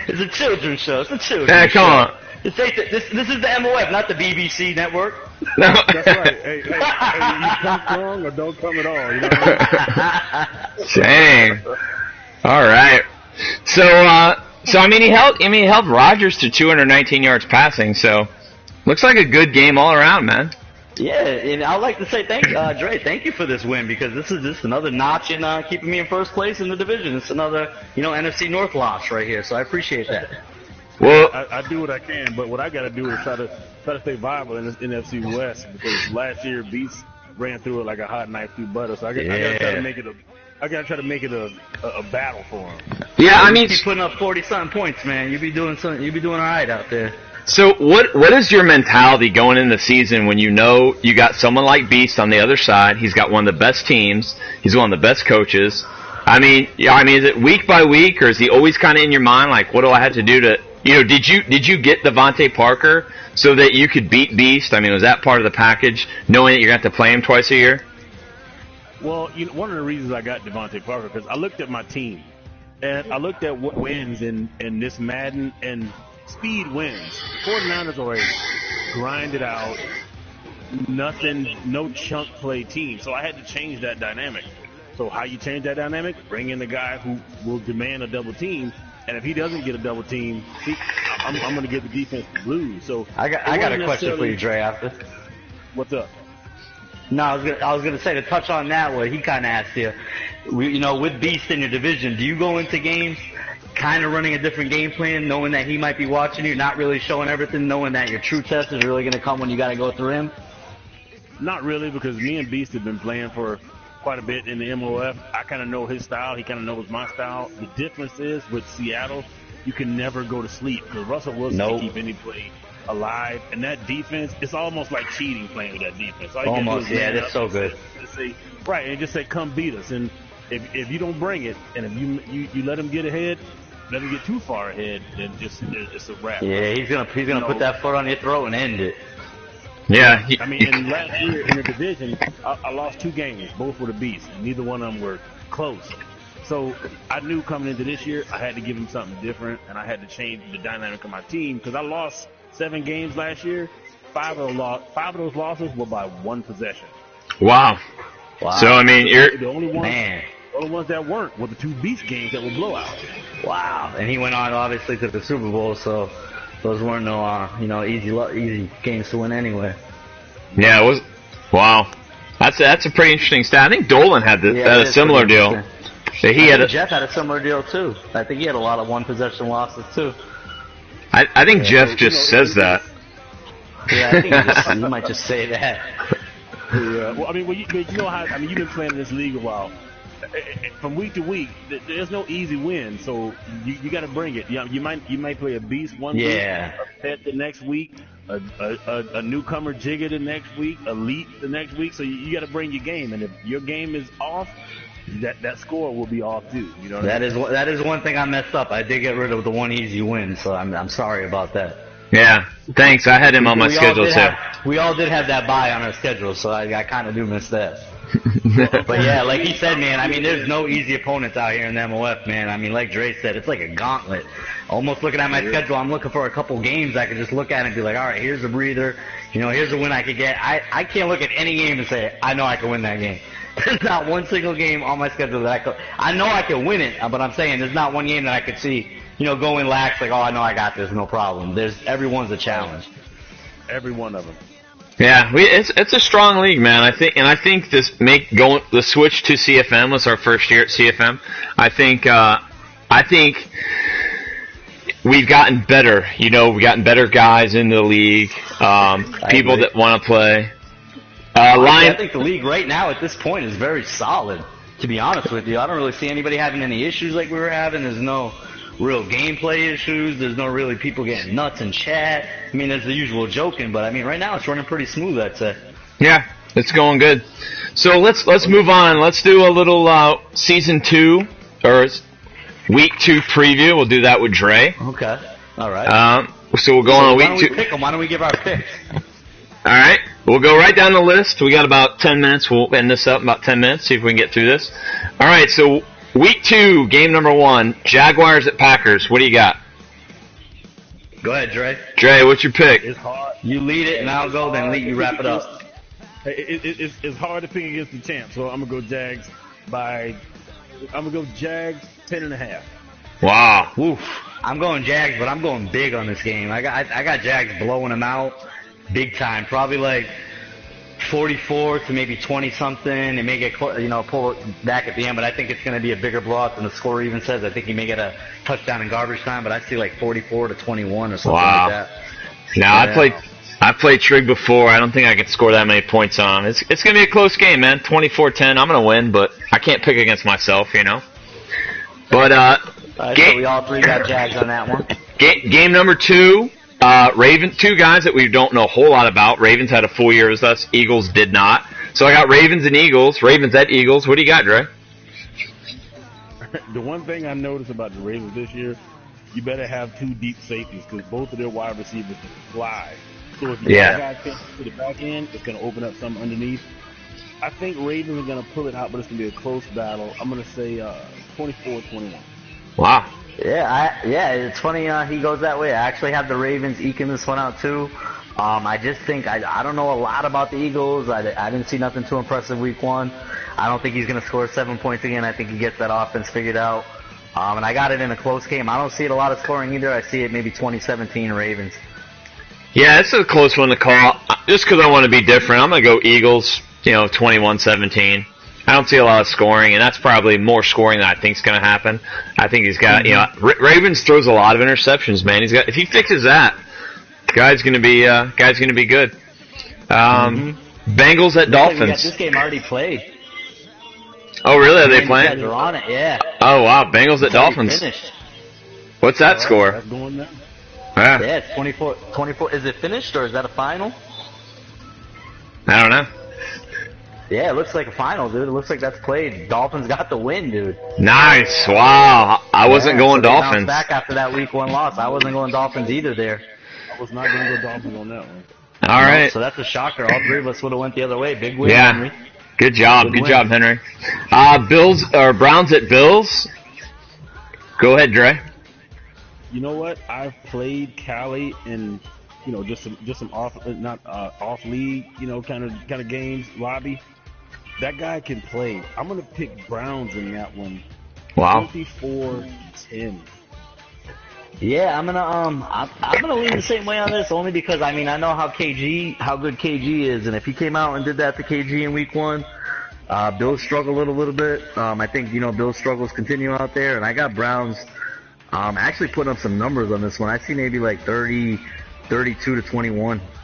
It's a children's show. It's a children's Yeah, show. come on. This is the MOF, not the BBC network. No. That's right. Hey, you come strong or don't come at all. You know what I mean? Dang. All right. So I mean, he held Rodgers to 219 yards passing. So, looks like a good game all around, man. Yeah, and I'd like to say Dre, thank you for this win, because this is just another notch in keeping me in first place in the division. It's another, NFC North loss right here, so I appreciate that. Well, I do what I can, but what I got to do is try to stay viable in this NFC West, because last year Beast ran through it like a hot knife through butter. So I got to try to make it a battle for him. yeah, I mean, keep putting up 40-something points, man. You be doing all right out there. so what is your mentality going into the season when you know you got someone like Beast on the other side? He's got one of the best teams. He's one of the best coaches. I mean, is it week by week, or is he always kind of in your mind like, what do I have to do to, did you get Devontae Parker so that you could beat Beast? I mean, was that part of the package, knowing that you're going to have to play him twice a year? Well, one of the reasons I got Devontae Parker, because I looked at my team, and I looked at what wins in this Madden, and speed wins. 49ers are a grinded out, no chunk play team. So I had to change that dynamic. So how you change that dynamic? Bring in the guy who will demand a double team. And if he doesn't get a double team, I'm going to give the defense the blues. So I got a question for you, Dre. After. What's up? No, I was gonna say, to touch on that, what he kind of asked you. With Beast in your division, do you go into games kind of running a different game plan, knowing that he might be watching you, not really showing everything, knowing that your true test is really gonna come when you got to go through him? Not really, because me and Beast have been playing for quite a bit in the MOF. I kind of know his style. He kind of knows my style. The difference is with Seattle, you can never go to sleep, because Russell Wilson can keep any play alive. And that defense, it's almost like cheating playing with that defense. Almost, yeah, that's so good. Just say, come beat us. And if you don't bring it, and if you let them get ahead, let them get too far ahead, then it's a wrap. Yeah, he's gonna put that foot on your throat and end it. Yeah. And last year in the division, I lost 2 games. Both were the Beast, and neither one of them were close. So I knew coming into this year, I had to give him something different, and I had to change the dynamic of my team, because I lost 7 games last year. 5 of those losses were by 1 possession. Wow. So I mean, you're the only ones that weren't were the 2 Beast games that were blowouts. Wow. And he went on obviously to the Super Bowl, so those weren't no easy games to win anyway. Yeah, it was. Wow. That's a pretty interesting stat. I think Dolan had a similar deal. Jeff had a similar deal too. I think he had a lot of 1 possession losses too. I think Jeff just says that. Yeah, I think he might just say that. Yeah. Well, I mean, you know how? I mean, you've been playing in this league a while. From week to week, there's no easy win, so you got to bring it. You might play a Beast one week, a Pet the next week, a newcomer Jigger the next week, Elite the next week. So you got to bring your game, and if your game is off, that score will be off too. You know that is one thing I messed up. I did get rid of the 1 easy win, so I'm sorry about that. Yeah, thanks. I had him on my schedule too. We all did have that bye on our schedule, so I kind of do miss that. But yeah, like he said, man, I mean, there's no easy opponents out here in the MOF, man. I mean, like Dre said, it's like a gauntlet. Almost looking at my schedule, I'm looking for a couple games I could just look at and be like, all right, here's a breather. Here's a win I could get. I can't look at any game and say, I know I can win that game. There's not one single game on my schedule that I know I can win it, but I'm saying there's not one game that I could see, go in lax, like, oh, I know I got this, no problem. Everyone's a challenge. Every one of them. Yeah, it's a strong league, man. I think the switch to CFM was our first year at CFM. I think we've gotten better. We've gotten better guys in the league. People that want to play. I think the league right now at this point is very solid. To be honest with you, I don't really see anybody having any issues like we were having. There's no real gameplay issues. There's no really people getting nuts in chat. I mean, there's the usual joking, but I mean, right now it's running pretty smooth, I'd say. Yeah, it's going good. So let's move on. Let's do a little season 2 or week 2 preview. We'll do that with Dre. Okay. All right. So we'll go on week 2. Why don't we give our picks? All right. We'll go right down the list. We got about 10 minutes. We'll end this up in about 10 minutes, see if we can get through this. All right, so week 2, game number 1, Jaguars at Packers. What do you got? Go ahead, Dre. Dre, what's your pick? It's hard. You lead it, and I'll go, then you wrap it up. It's hard to pick against the champ, so I'm going to go Jags by – I'm going to go Jags 10.5. Wow. Oof. I'm going Jags, but I'm going big on this game. I got Jags blowing them out big time. Probably like 44 to maybe 20 something. It may get pull back at the end, but I think it's going to be a bigger blowout than the score even says. I think he may get a touchdown in garbage time, but I see like 44 to 21 or something like that. Now I played Trig before. I don't think I can score that many points on him. It's going to be a close game, man. 24-10. I'm going to win, but I can't pick against myself, you know. But so we all three got Jags on that one. Game number 2, Ravens, 2 guys that we don't know a whole lot about. Ravens had a full year with us. Eagles did not. So I got Ravens and Eagles. Ravens at Eagles. What do you got, Dre? The one thing I noticed about the Ravens this year, you better have 2 deep safeties because both of their wide receivers can fly. So if you guys pitch to the back end, it's going to open up something underneath. I think Ravens are going to pull it out, but it's going to be a close battle. I'm going to say 24-21. Wow. Yeah, it's funny he goes that way. I actually have the Ravens eking this one out too. I just think I don't know a lot about the Eagles. I didn't see nothing too impressive week 1. I don't think he's going to score 7 points again. I think he gets that offense figured out. And I got it in a close game. I don't see it a lot of scoring either. I see it maybe 20-17 Ravens. Yeah, it's a close one to call. Just because I want to be different, I'm going to go Eagles, 21-17. I don't see a lot of scoring, and that's probably more scoring than I think is going to happen. I think he's got, Ravens throws a lot of interceptions, man. If he fixes that, guy's going to be good. Bengals at Dolphins. We got this game already played. Oh, really? Are they playing? You guys are on it, yeah. Oh, wow. Bengals at Dolphins. Finished. What's that score? That's going now. Yeah. Yeah, it's 24. Is it finished, or is that a final? I don't know. Yeah, it looks like a final, dude. It looks like that's played. Dolphins got the win, dude. Nice. Wow. I wasn't going Dolphins. Back after that week 1 loss. I wasn't going Dolphins either there. I was not going to go Dolphins on that one. All right. So that's a shocker. All 3 of us would have went the other way. Big win, yeah. Henry. Good job. Good job, Henry. Browns at Bills. Go ahead, Dre. You know what? I've played Cali in, just some off league, kind of games, lobby. That guy can play. I'm gonna pick Browns in that one. Wow. 24-10. Yeah, I'm gonna lean the same way on this, only because I know how good KG is, and if he came out and did that to KG in week 1, Bills struggled a little bit. I think Bills struggles continue out there, and I got Browns. Actually putting up some numbers on this one. I see maybe like 32-21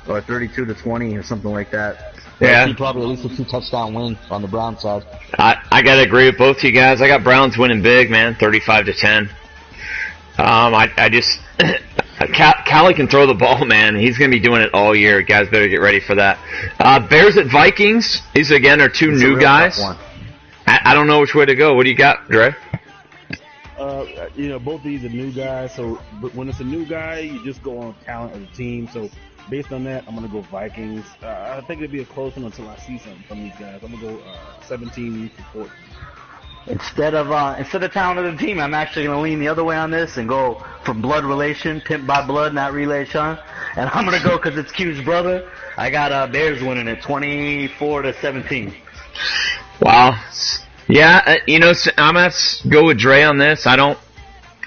or 32-20 or something like that. Yeah. I see probably at least a 2 touchdown win on the Browns side. I gotta agree with both you guys. I got Browns winning big, man, 35-10. I just Callie can throw the ball, man. He's gonna be doing it all year. Guys better get ready for that. Bears at Vikings. These again are 2 new guys. I don't know which way to go. What do you got, Dre? Both of these are new guys. So, but when it's a new guy, you just go on talent of the team. So, based on that, I'm gonna go Vikings. I think it'll be a close one until I see something from these guys. I'm gonna go 17-14. Instead of talent of the team, I'm actually gonna lean the other way on this and go from blood relation, pimp by blood, not relation. And I'm gonna go because it's Q's brother. I got Bears winning it 24-17. Wow. Yeah, I'm gonna go with Dre on this. I don't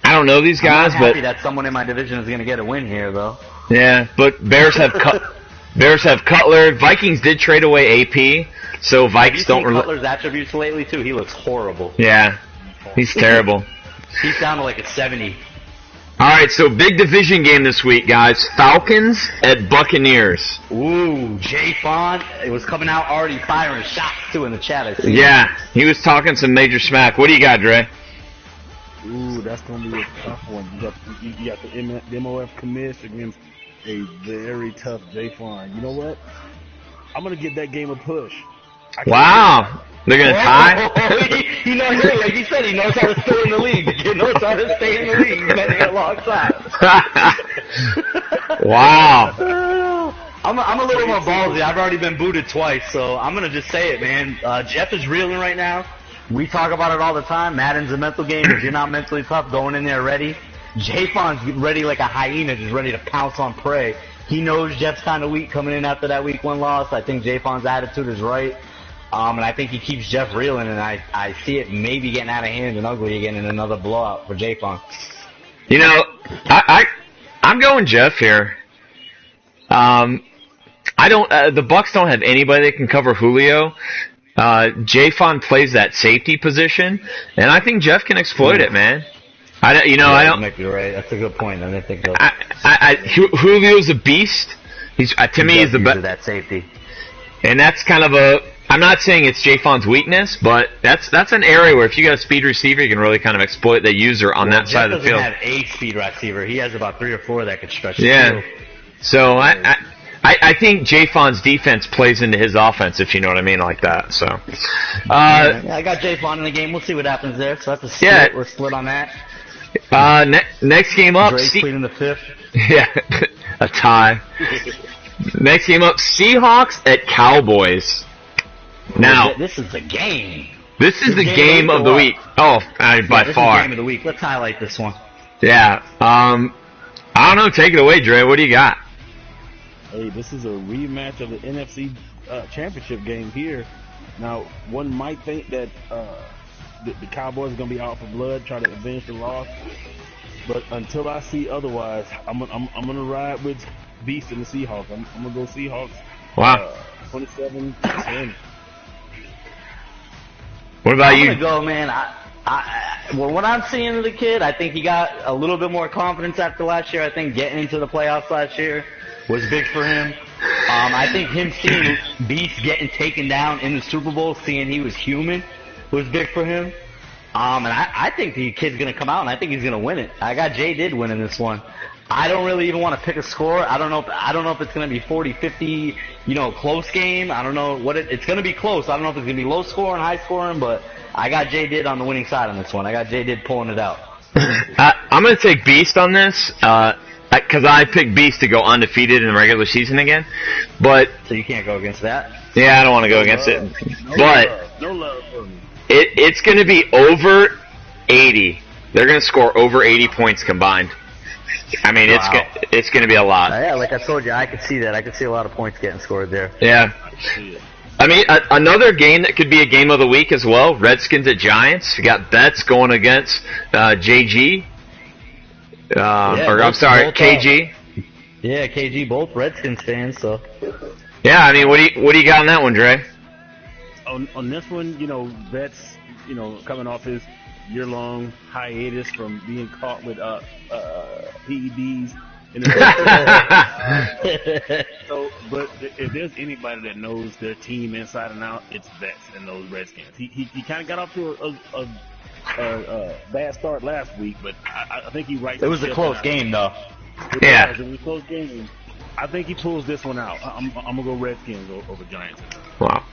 know these guys, I'm happy that someone in my division is gonna get a win here, though. Yeah, but Bears have Cutler. Vikings did trade away AP, so Vikes don't. Cutler's attributes lately too. He looks horrible. Yeah, he's terrible. He's down to like a 70. All right, so big division game this week, guys. Falcons at Buccaneers. Ooh, Jay Font. It was coming out already firing shots too in the chat. I see. Yeah, he was talking some major smack. What do you got, Dre? Ooh, that's gonna be a tough one. You got the MOF commish against a very tough J-Fon. You know what? I'm gonna give that game a push. Wow, they're gonna tie. He knows, like he said, he knows how to stay in the league. He knows how to stay in the league. He's been here a long time. Wow. I'm a little more ballsy. I've already been booted twice, so I'm gonna just say it, man. Jeff is reeling right now. We talk about it all the time. Madden's a mental game. If you're not mentally tough, going in there ready. J-Fon's ready like a hyena, just ready to pounce on prey. He knows Jeff's kind of weak coming in after that week 1 loss. I think J-Fon's attitude is right. And I think he keeps Jeff reeling, and I see it maybe getting out of hand and ugly again in another blowout for J-Fon. You know, I'm going Jeff here. The Bucks don't have anybody that can cover Julio. J-Fon plays that safety position, and I think Jeff can exploit it, man. You might be right. That's a good point. I didn't think so. Julio's a beast. To me, he's the best. That safety. And that's kind of I'm not saying it's J-Fon's weakness, but that's an area where if you got a speed receiver, you can really kind of exploit the user on that side of the field. Jeff doesn't have a speed receiver. He has about 3 or 4 that could stretch the field. So I think J-Fon's defense plays into his offense, if you know what I mean, like that. So, I got J-Fon in the game. We'll see what happens there. So that's a split. Yeah. We're split on that. Next game up, Drake pleading the 5th. Yeah, a tie. Next game up, Seahawks at Cowboys. Now, this is the game. This is the game of the week. Oh, by far. This is the game of the week. Let's highlight this one. Yeah. I don't know. Take it away, Dre. What do you got? Hey, this is a rematch of the NFC Championship game here. Now, one might think that the Cowboys are going to be out for blood, try to avenge the loss. But until I see otherwise, I'm going to ride with Beast and the Seahawks. I'm going to go Seahawks. Wow. 27-10. What about you? I'm going to go, man. Well, what I'm seeing of the kid, I think he got a little bit more confidence after last year. I think getting into the playoffs last year was big for him. I think him seeing Beast getting taken down in the Super Bowl, seeing he was human, was big for him. And I think the kid's going to come out, and I think he's going to win it. I got Jay did winning this one. I don't really even want to pick a score. I don't know if it's going to be 40-50, close game. I don't know it's going to be close. I don't know if it's going to be low scoring, high scoring, but I got Jay did on the winning side on this one. I got Jay did pulling it out. I'm going to take Beast on this. Because I picked Beast to go undefeated in the regular season again, but so you can't go against that. Yeah, I don't want to go against it, but no love for me. It's going to be over 80. They're going to score over 80 points combined. I mean, wow. it's going to be a lot. Yeah, like I told you, I could see that. I could see a lot of points getting scored there. Yeah. I mean, another game that could be a game of the week as well. Redskins at Giants. You got Betts going against JG. I'm sorry, KG. Yeah, KG, both Redskins fans. So. Yeah, I mean, what do you got on that one, Dre? On this one, Betts, coming off his year-long hiatus from being caught with PEDs. So, but if there's anybody that knows their team inside and out, it's Betts and those Redskins. He kind of got off to a bad start last week, but I think he writes. It was a close game, though. Yeah, it was a close game. I think he pulls this one out. I'm gonna go Redskins over Giants. Wow.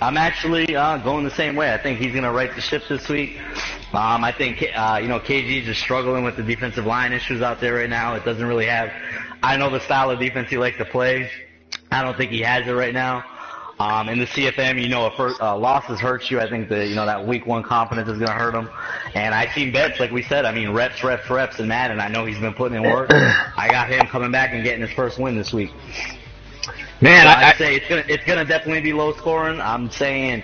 I'm actually going the same way. I think he's gonna right the ship this week. I think KG is struggling with the defensive line issues out there right now. It doesn't really have. I know the style of defense he likes to play. I don't think he has it right now. In the CFM, if losses hurt you, I think that week 1 confidence is going to hurt him. And I've seen Betts, like we said, reps in Madden. I know he's been putting in work. I got him coming back and getting his first win this week. Man, so I'd say it's gonna definitely be low scoring. I'm saying,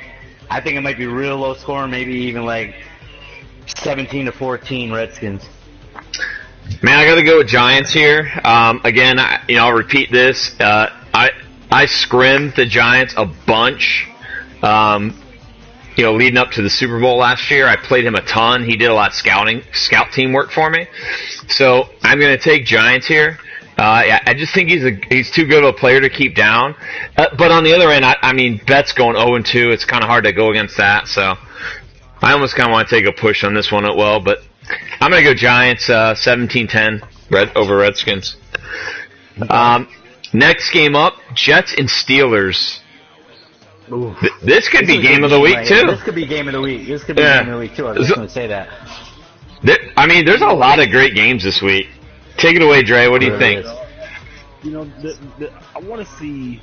I think it might be real low scoring, maybe even like 17-14 Redskins. Man, I got to go with Giants here. Again, I'll repeat this. I scrimmed the Giants a bunch, leading up to the Super Bowl last year. I played him a ton. He did a lot of scout team work for me. So I'm going to take Giants here. I just think he's too good of a player to keep down. But on the other end, I mean, Betts going 0-2. It's kind of hard to go against that. So I almost kind of want to take a push on this one as well. But I'm going to go Giants 17-10 over Redskins. Next game up, Jets and Steelers. This could be game of the week, too. This could be game of the week. Game of the week, too. I was just going to say that. There's a lot of great games this week. Take it away, Dre. What do you think? I want to see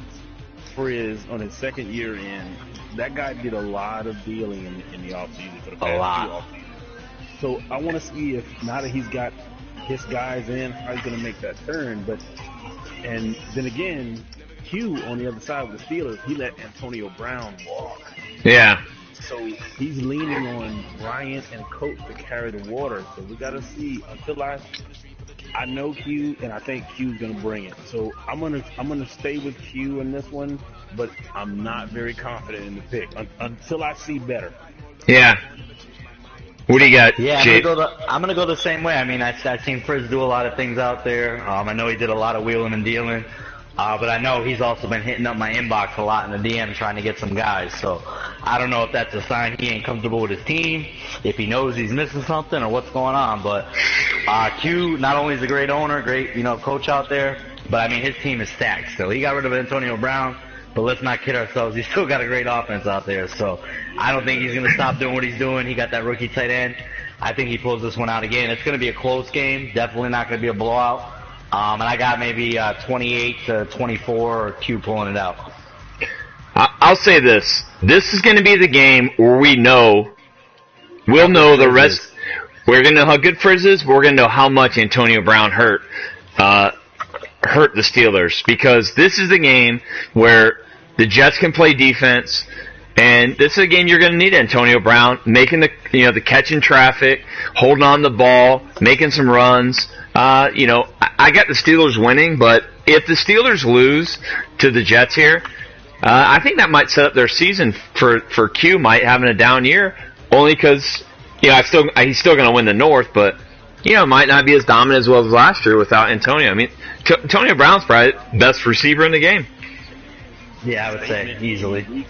Frizz on his second year in. That guy did a lot of dealing in the offseason for the past 2 offseasons. So I want to see if now that he's got his guys in, how he's going to make that turn. And then again, Q on the other side with the Steelers, he let Antonio Brown walk. Yeah. So he's leaning on Bryant and Coach to carry the water. So we got to see until I know Q, and I think Q's gonna bring it. So I'm gonna stay with Q in this one, but I'm not very confident in the pick until I see better. Yeah. What do you got? Yeah, Jake? I'm gonna go the same way. I mean, I've seen Frizz do a lot of things out there. I know he did a lot of wheeling and dealing. But I know he's also been hitting up my inbox a lot in the DM trying to get some guys. So I don't know if that's a sign he ain't comfortable with his team, if he knows he's missing something or what's going on. But Q not only is a great owner, great coach out there, but I mean his team is stacked. So he got rid of Antonio Brown, but let's not kid ourselves. He's still got a great offense out there. So I don't think he's going to stop doing what he's doing. He got that rookie tight end. I think he pulls this one out again. It's going to be a close game. Definitely not going to be a blowout. And I got maybe 28-24 or Q pulling it out. I'll say this. This is going to be the game where we'll know the rest. We're going to know how good Frizz is. We're going to know how much Antonio Brown hurt the Steelers. Because this is the game where the Jets can play defense. And this is a game you're going to need Antonio Brown making the catch in traffic, holding on the ball, making some runs. I got the Steelers winning, but if the Steelers lose to the Jets here, I think that might set up their season for Q might having a down year, only because he's still going to win the North, but might not be as dominant as well as last year without Antonio. I mean, Antonio Brown's probably the best receiver in the game. Yeah, I would say easily.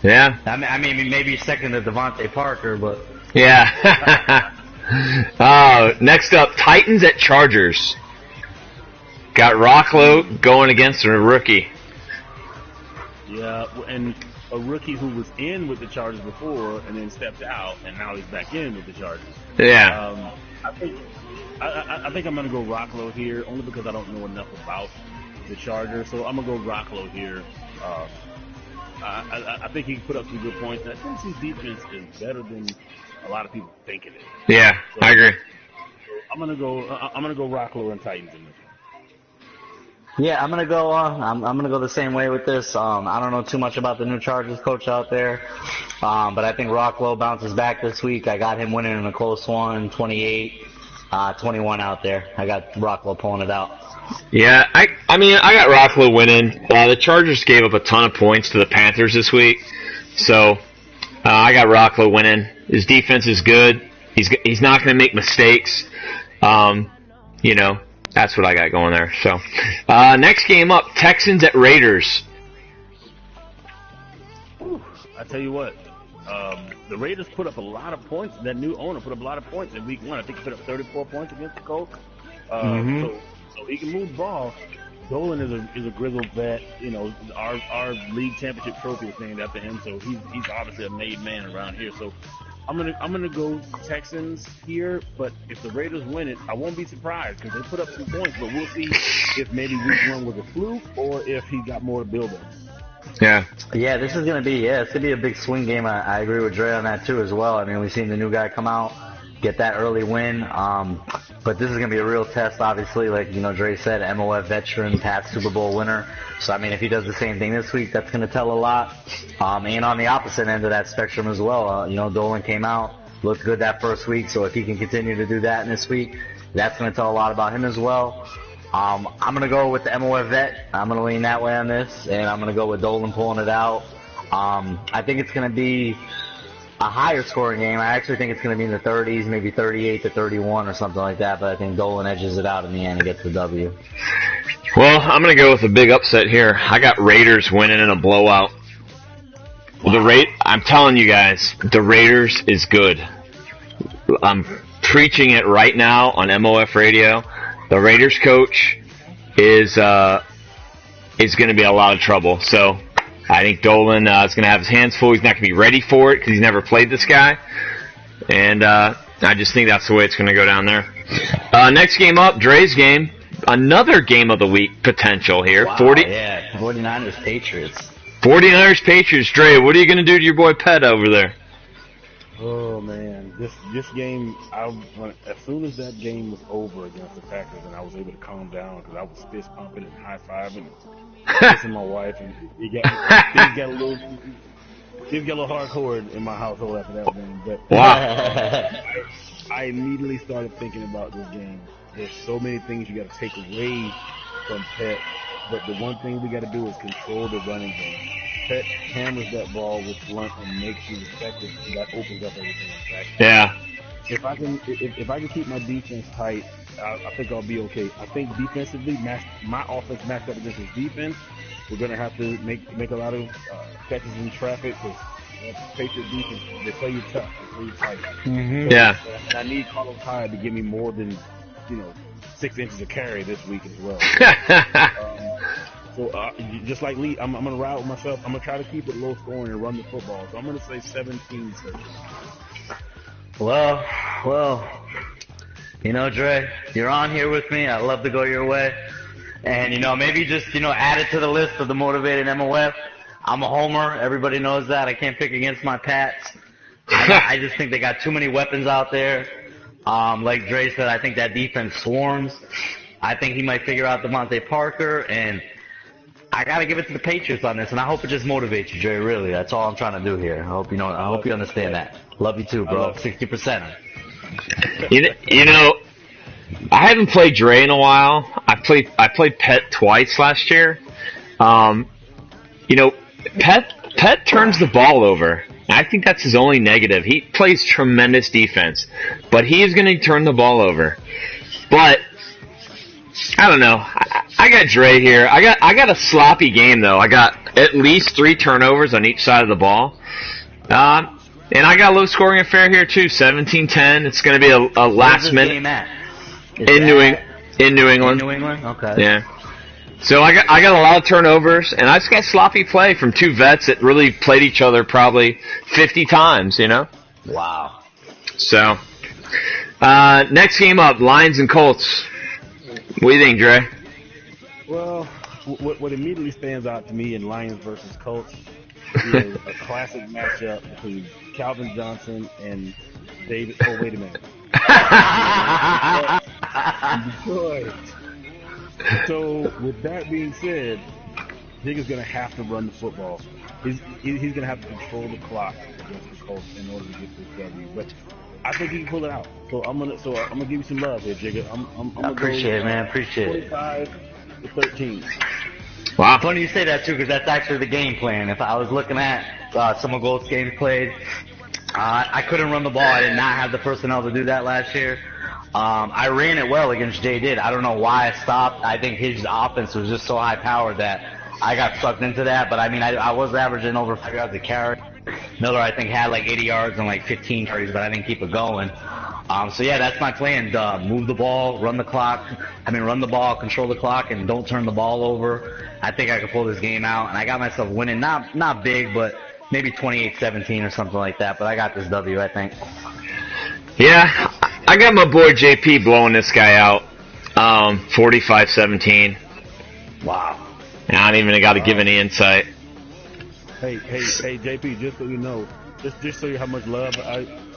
Yeah. I mean, maybe second to Devontae Parker, but yeah. Next up, Titans at Chargers. Got Rocklow going against a rookie. Yeah, and a rookie who was in with the Chargers before and then stepped out, and now he's back in with the Chargers. Yeah. I think I'm going to go Rocklow here, only because I don't know enough about the Chargers. So I'm going to go Rocklow here. I think he can put up some good points. And I think his defense is better than a lot of people think it is. Yeah, so, I agree. I'm gonna go Rocklow and Titans in this one. Yeah, I'm gonna go the same way with this. I don't know too much about the new Chargers coach out there, but I think Rocklow bounces back this week. I got him winning in a close one, 28-21 out there. I got Rocklow pulling it out. Yeah, I got Rocklow winning. The Chargers gave up a ton of points to the Panthers this week, so I got Rocklow winning. His defense is good. He's not going to make mistakes. That's what I got going there. So, next game up, Texans at Raiders. I tell you what, the Raiders put up a lot of points. That new owner put up a lot of points in week 1. I think he put up 34 points against the Colts. So he can move the ball. Dolan is a grizzled vet. Our league championship trophy was named after him, so he's obviously a made man around here. So I'm gonna go Texans here, but if the Raiders win it, I won't be surprised because they put up some points. But we'll see if maybe week 1 was a fluke or if he got more to build on. Yeah. Yeah, it's gonna be a big swing game. I agree with Dre on that too as well. I mean, we've seen the new guy come out, get that early win. But this is going to be a real test, obviously. Like, Dre said, MOF veteran, past Super Bowl winner. So, I mean, if he does the same thing this week, that's going to tell a lot. And on the opposite end of that spectrum as well, Dolan came out, looked good that first week. So if he can continue to do that in this week, that's going to tell a lot about him as well. I'm going to go with the MOF vet. I'm going to lean that way on this. And I'm going to go with Dolan pulling it out. I think it's going to be a higher scoring game. I actually think it's going to be in the 30s, maybe 38-31 or something like that, but I think Dolan edges it out in the end and gets the W. Well, I'm going to go with a big upset here. I got Raiders winning in a blowout. I'm telling you guys, the Raiders is good. I'm preaching it right now on MOF radio. The Raiders coach is going to be a lot of trouble. So I think Dolan is going to have his hands full. He's not going to be ready for it because he's never played this guy. And I just think that's the way it's going to go down there. Next game up, Dre's game. another game of the week potential here. Wow, 49ers Patriots. 49ers Patriots. Dre, what are you going to do to your boy Pet over there? Oh man, this game, as soon as that game was over against the Packers, and I was able to calm down because I was fist pumping and high fiving, kissing my wife, and things got a little hardcore in my household after that game. But Wow. I immediately started thinking about this game. There's so many things you got to take away from Pet, but the one thing we got to do is control the running game. Pet hammers that ball with blunt and makes you effective, and that opens up everything. Yeah. If I can keep my defense tight, I think I'll be okay. I think defensively, my offense matched up against his defense. We're gonna have to make a lot of catches in traffic because Patriot defense, they play you tough, they play you tight. Mm-hmm. Yeah. And I need Carlos Hyde to give me more than 6 inches of carry this week as well. So just like Lee, I'm gonna ride with myself. I'm gonna try to keep it low scoring and run the football. So I'm gonna say 17-13. Well, Dre, you're on here with me. I love to go your way. And, maybe just, add it to the list of the motivated MOF. I'm a homer. Everybody knows that. I can't pick against my Pats. I just think they got too many weapons out there. Like Dre said, I think that defense swarms. I think he might figure out Devontae Parker, and I got to give it to the Patriots on this, and I hope it just motivates you, Dre, really. That's all I'm trying to do here. I hope you understand that. Love you too, bro. 60%. I haven't played Dre in a while. I played Pet twice last year. Pet turns the ball over. I think that's his only negative. He plays tremendous defense, but he is going to turn the ball over. But I don't know. I got Dre here. I got a sloppy game though. I got at least 3 turnovers on each side of the ball. And I got a low scoring affair here too, 17-10. It's going to be a last minute game at? in New England. In New England? Okay. Yeah. So I got a lot of turnovers, and I just got sloppy play from 2 vets that really played each other probably 50 times, Wow. So, next game up, Lions and Colts. What do you think, Dre? Well, what immediately stands out to me in Lions versus Colts is a classic matchup between Calvin Johnson and David. Oh, wait a minute. Detroit. So, with that being said, Higgins is going to have to run the football. He's going to have to control the clock against the Colts in order to get this W. But I think he can pull it out. So I'm gonna give you some love here, Jigga. I'm gonna appreciate it, man. Appreciate it. 25-13. Wow. Funny you say that too, because that's actually the game plan. If I was looking at some of Gold's games played, I couldn't run the ball. I did not have the personnel to do that last year. I ran it well against Jay Did. I don't know why I stopped. I think his offense was just so high powered that I got sucked into that. But I mean, I was averaging over 5 yards a carry. Miller, I think, had like 80 yards and like 15 carries, but I didn't keep it going. So yeah, that's my plan. Move the ball, run the ball, control the clock, and don't turn the ball over. I think I can pull this game out, and I got myself winning. Not big, but maybe 28-17 or something like that. But I got this W, I think. Yeah, I got my boy JP blowing this guy out, 45-17. Wow. I don't even got to give any insight. Hey, JP, just so you know, just so you how much love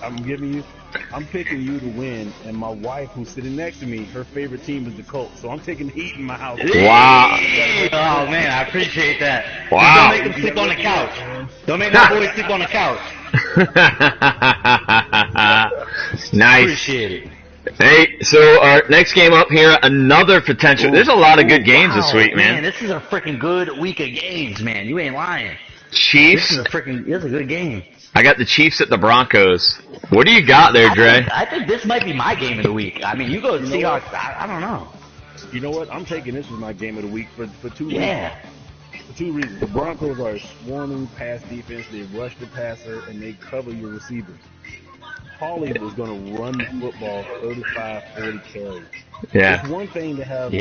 I'm giving you, I'm picking you to win, and my wife, who's sitting next to me, her favorite team is the Colts, so I'm taking the heat in my house. Wow. Oh, man, I appreciate that. Wow. Don't make him sleep on the couch. Don't make my boy sleep on the couch. Nice. Appreciate it. Hey, so our next game up here, another potential. There's a lot of good games this week, man. This is a freaking good week of games, man. You ain't lying. Chiefs. This is a good game. I got the Chiefs at the Broncos. What do you got there, Dre? I think this might be my game of the week. I mean, you go Seahawks. I don't know. You know what? I'm taking this as my game of the week for 2 reasons. Yeah. For 2 reasons. The Broncos are a swarming pass defense. They rush the passer, and they cover your receivers. Paulie was going to run the football 35, 40 carries. Yeah. It's one thing to have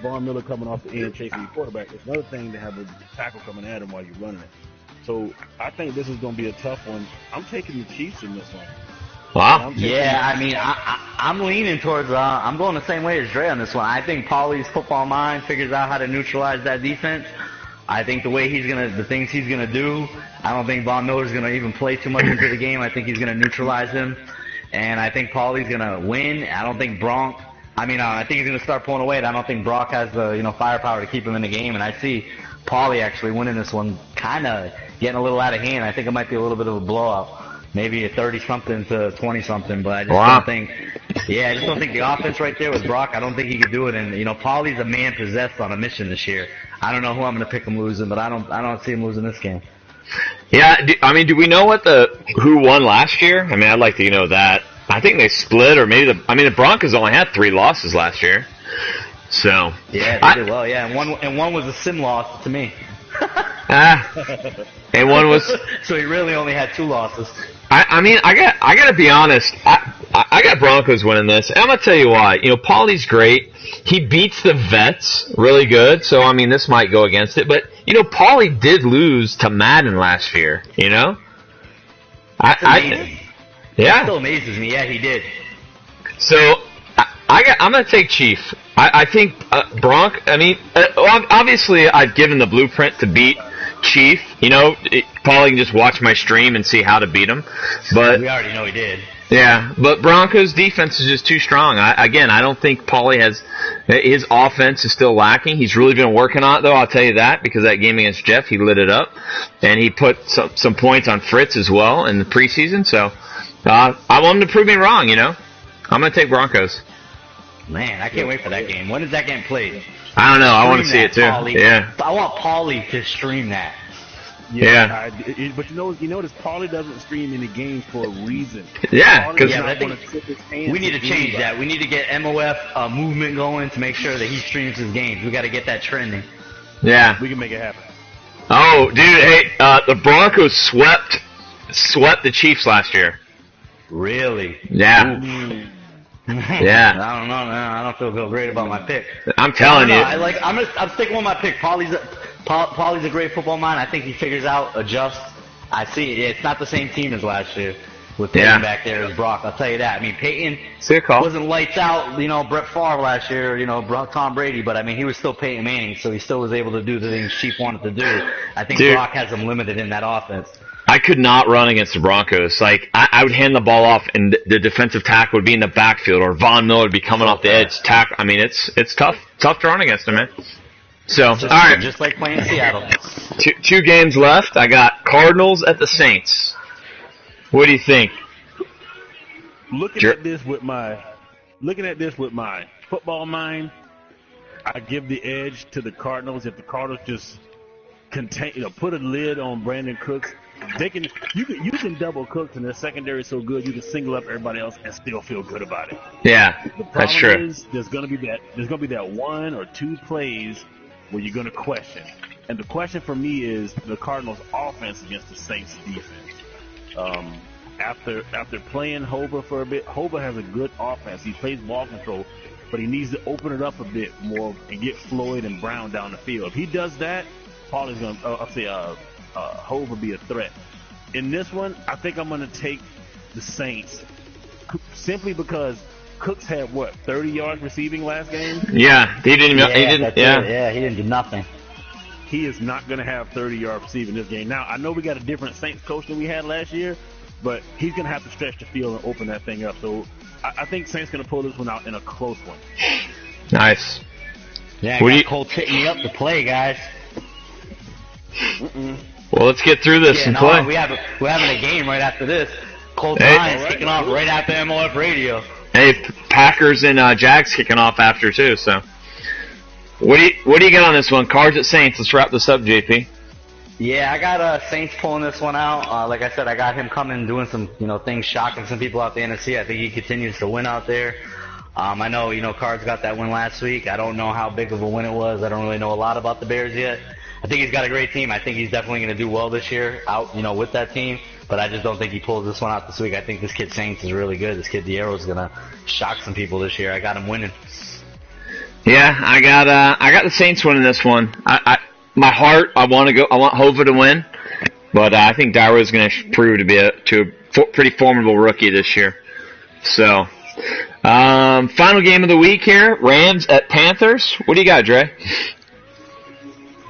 Von Miller coming off the end chasing your quarterback. It's another thing to have a tackle coming at him while you're running it. So I think this is going to be a tough one. I'm taking the Chiefs in this one. Wow. Yeah, I mean, I'm leaning towards. I'm going the same way as Dre on this one. I think Paulie's football mind figures out how to neutralize that defense. I think the things he's gonna do. I don't think Von Miller's gonna even play too much into the game. I think he's gonna neutralize him, and I think Paulie's gonna win. I don't think Bronk. I think he's gonna start pulling away. I don't think Brock has the firepower to keep him in the game, and I see Paulie actually winning this one, kind of getting a little out of hand. I think it might be a little bit of a blowout. Maybe a 30-something to 20-something, but I just don't think. Yeah, I just don't think the offense right there with Brock. I don't think he could do it. And Paulie's a man possessed on a mission this year. I don't know who I'm going to pick him losing, but I don't see him losing this game. Yeah, do we know who won last year? I mean, I'd like to know that. I think they split, or maybe the Broncos only had 3 losses last year. So yeah, they did well. Yeah, and one was a sim loss to me. And one was. So he really only had 2 losses. I gotta be honest. I got Broncos winning this. And I'm gonna tell you why. Paulie's great. He beats the vets really good. So this might go against it. But Paulie did lose to Madden last year. That's amazing. Yeah. That still amazes me. Yeah, he did. So I'm gonna take Chief. I think Bronk. Obviously I've given the blueprint to beat Chief. Paulie can just watch my stream and see how to beat him. But we already know he did. Yeah, but Broncos' defense is just too strong. I don't think Paulie has his offense is still lacking. He's really been working on it, though. I'll tell you that, because that game against Jeff, he lit it up, and he put some points on Fritz as well in the preseason. So I want him to prove me wrong. I'm going to take Broncos. Man, I can't wait for that game. When is that game played? I don't know. I want to see it too. Paulie. Yeah. I want Paulie to stream that. Yeah. But you notice Paulie doesn't stream any games for a reason. Yeah, because I think we need to change that. We need to get MOF movement going to make sure that he streams his games. We got to get that trending. Yeah. We can make it happen. Oh, dude, hey, the Broncos swept the Chiefs last year. Really? Yeah. Yeah. I don't know, man. I don't feel great about my pick. I'm telling you. I'm sticking with my pick. Paulie's a great football mind. I think he figures out, adjusts. I see it. It's not the same team as last year with Peyton back there as Brock. I'll tell you that. Peyton wasn't lights out, Brett Favre last year, Tom Brady, but he was still Peyton Manning, so he still was able to do the things Chief wanted to do. I think Brock has him limited in that offense. I could not run against the Broncos. I would hand the ball off, and the defensive tackle would be in the backfield, or Von Miller would be coming off the edge. It's tough to run against him, man. So, all right. Just like playing Seattle. Two games left. I got Cardinals at the Saints. What do you think? Looking at this with my football mind, I give the edge to the Cardinals. If the Cardinals just put a lid on Brandon Cooks, you can double Cooks, and their secondary is so good you can single up everybody else and still feel good about it. Yeah, that's true. The problem is there's gonna be that 1 or 2 plays where you're gonna question, and the question for me is the Cardinals' offense against the Saints' defense. After playing Hova for a bit, Hova has a good offense. He plays ball control, but he needs to open it up a bit more and get Floyd and Brown down the field. If he does that, Paulie's gonna Hova be a threat. In this one, I think I'm gonna take the Saints simply because Cooks had 30 yards receiving last game. Yeah, he didn't. Yeah, he didn't do nothing. He is not going to have 30 yards receiving this game. Now, I know we got a different Saints coach than we had last year, but he's going to have to stretch the field and open that thing up. So I think Saints going to pull this one out in a close one. Nice. Yeah, I got Colts hitting me up to play, guys. Well, let's get through this and play. We're having a game right after this. Colts Lions kicking off right after MOF radio. Hey, Packers and Jags kicking off after too. So, what do you got on this one? Cards at Saints. Let's wrap this up, JP. Yeah, I got Saints pulling this one out. Like I said, I got him coming, doing some things, shocking some people out the NFC. I think he continues to win out there. I know Cards got that win last week. I don't know how big of a win it was. I don't really know a lot about the Bears yet. I think he's got a great team. I think he's definitely going to do well this year out, with that team. But I just don't think he pulls this one out this week. I think this kid Saints is really good. This kid Diero is going to shock some people this year. I got him winning. Yeah, I got the Saints winning this one. I want Hova to win, but I think Dairo is going to prove to pretty formidable rookie this year. So, final game of the week here, Rams at Panthers. What do you got, Dre?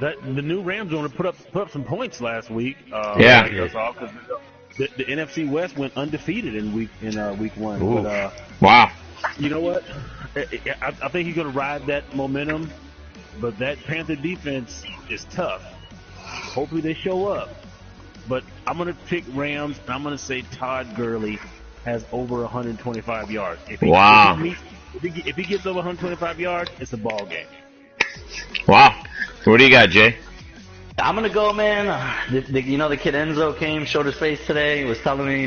The new Rams only put up some points last week. Yeah. The NFC West went undefeated in week one. Ooh. But, Wow. you know what? I think he's going to ride that momentum, but that Panther defense is tough. Hopefully they show up. But I'm going to pick Rams, and I'm going to say Todd Gurley has over 125 yards. Wow. If he gets over 125 yards, it's a ball game. Wow. What do you got, Jay? I'm gonna go, man. The kid Enzo came, showed his face today. Was telling me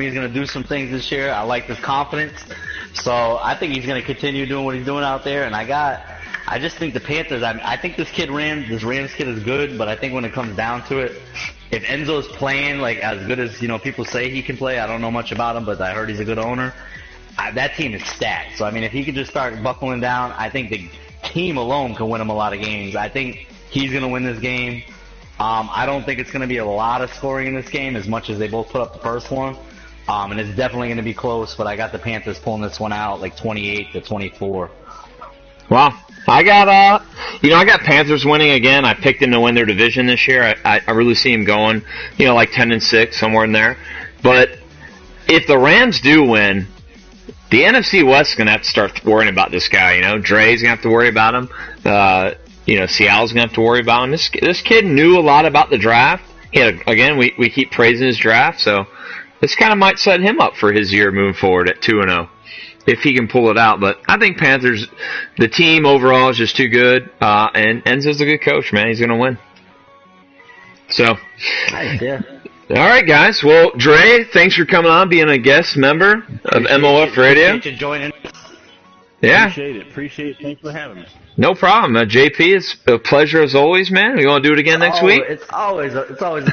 he's gonna do some things this year. I like his confidence, so I think he's gonna continue doing what he's doing out there. And I just think the Panthers. I think this Rams kid is good, but I think when it comes down to it, if Enzo's playing like as good as people say he can play, I don't know much about him, but I heard he's a good owner. That team is stacked. So I mean, if he could just start buckling down, I think the team alone can win him a lot of games. I think he's going to win this game. I don't think it's going to be a lot of scoring in this game as much as they both put up the first one. And it's definitely going to be close, but I got the Panthers pulling this one out like 28-24. Wow. I got Panthers winning again. I picked them to win their division this year. I really see them going, like 10-6, somewhere in there. But if the Rams do win, the NFC West is going to have to start worrying about this guy. Dre's going to have to worry about him. Seattle's going to have to worry about him. This kid knew a lot about the draft. Again, we keep praising his draft, so this kind of might set him up for his year moving forward at 2-0, if he can pull it out. But I think Panthers, the team overall is just too good, and Enzo's a good coach, man. He's going to win. So, Nice, yeah. All right, guys. Well, Dre, thanks for coming on, being a guest member of MOF Radio. Appreciate you joining. Yeah. Appreciate it. Thanks for having me. No problem. JP, it's a pleasure as always, man. You want to do it again next week? It's always a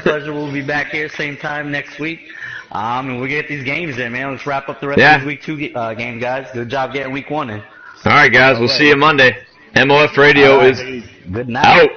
pleasure. We'll be back here same time next week. And we'll get these games in, man. Let's wrap up the rest of this week 2 game, guys. Good job getting week 1 in. All right, guys. We'll see you Monday. MOF Radio is good night. out.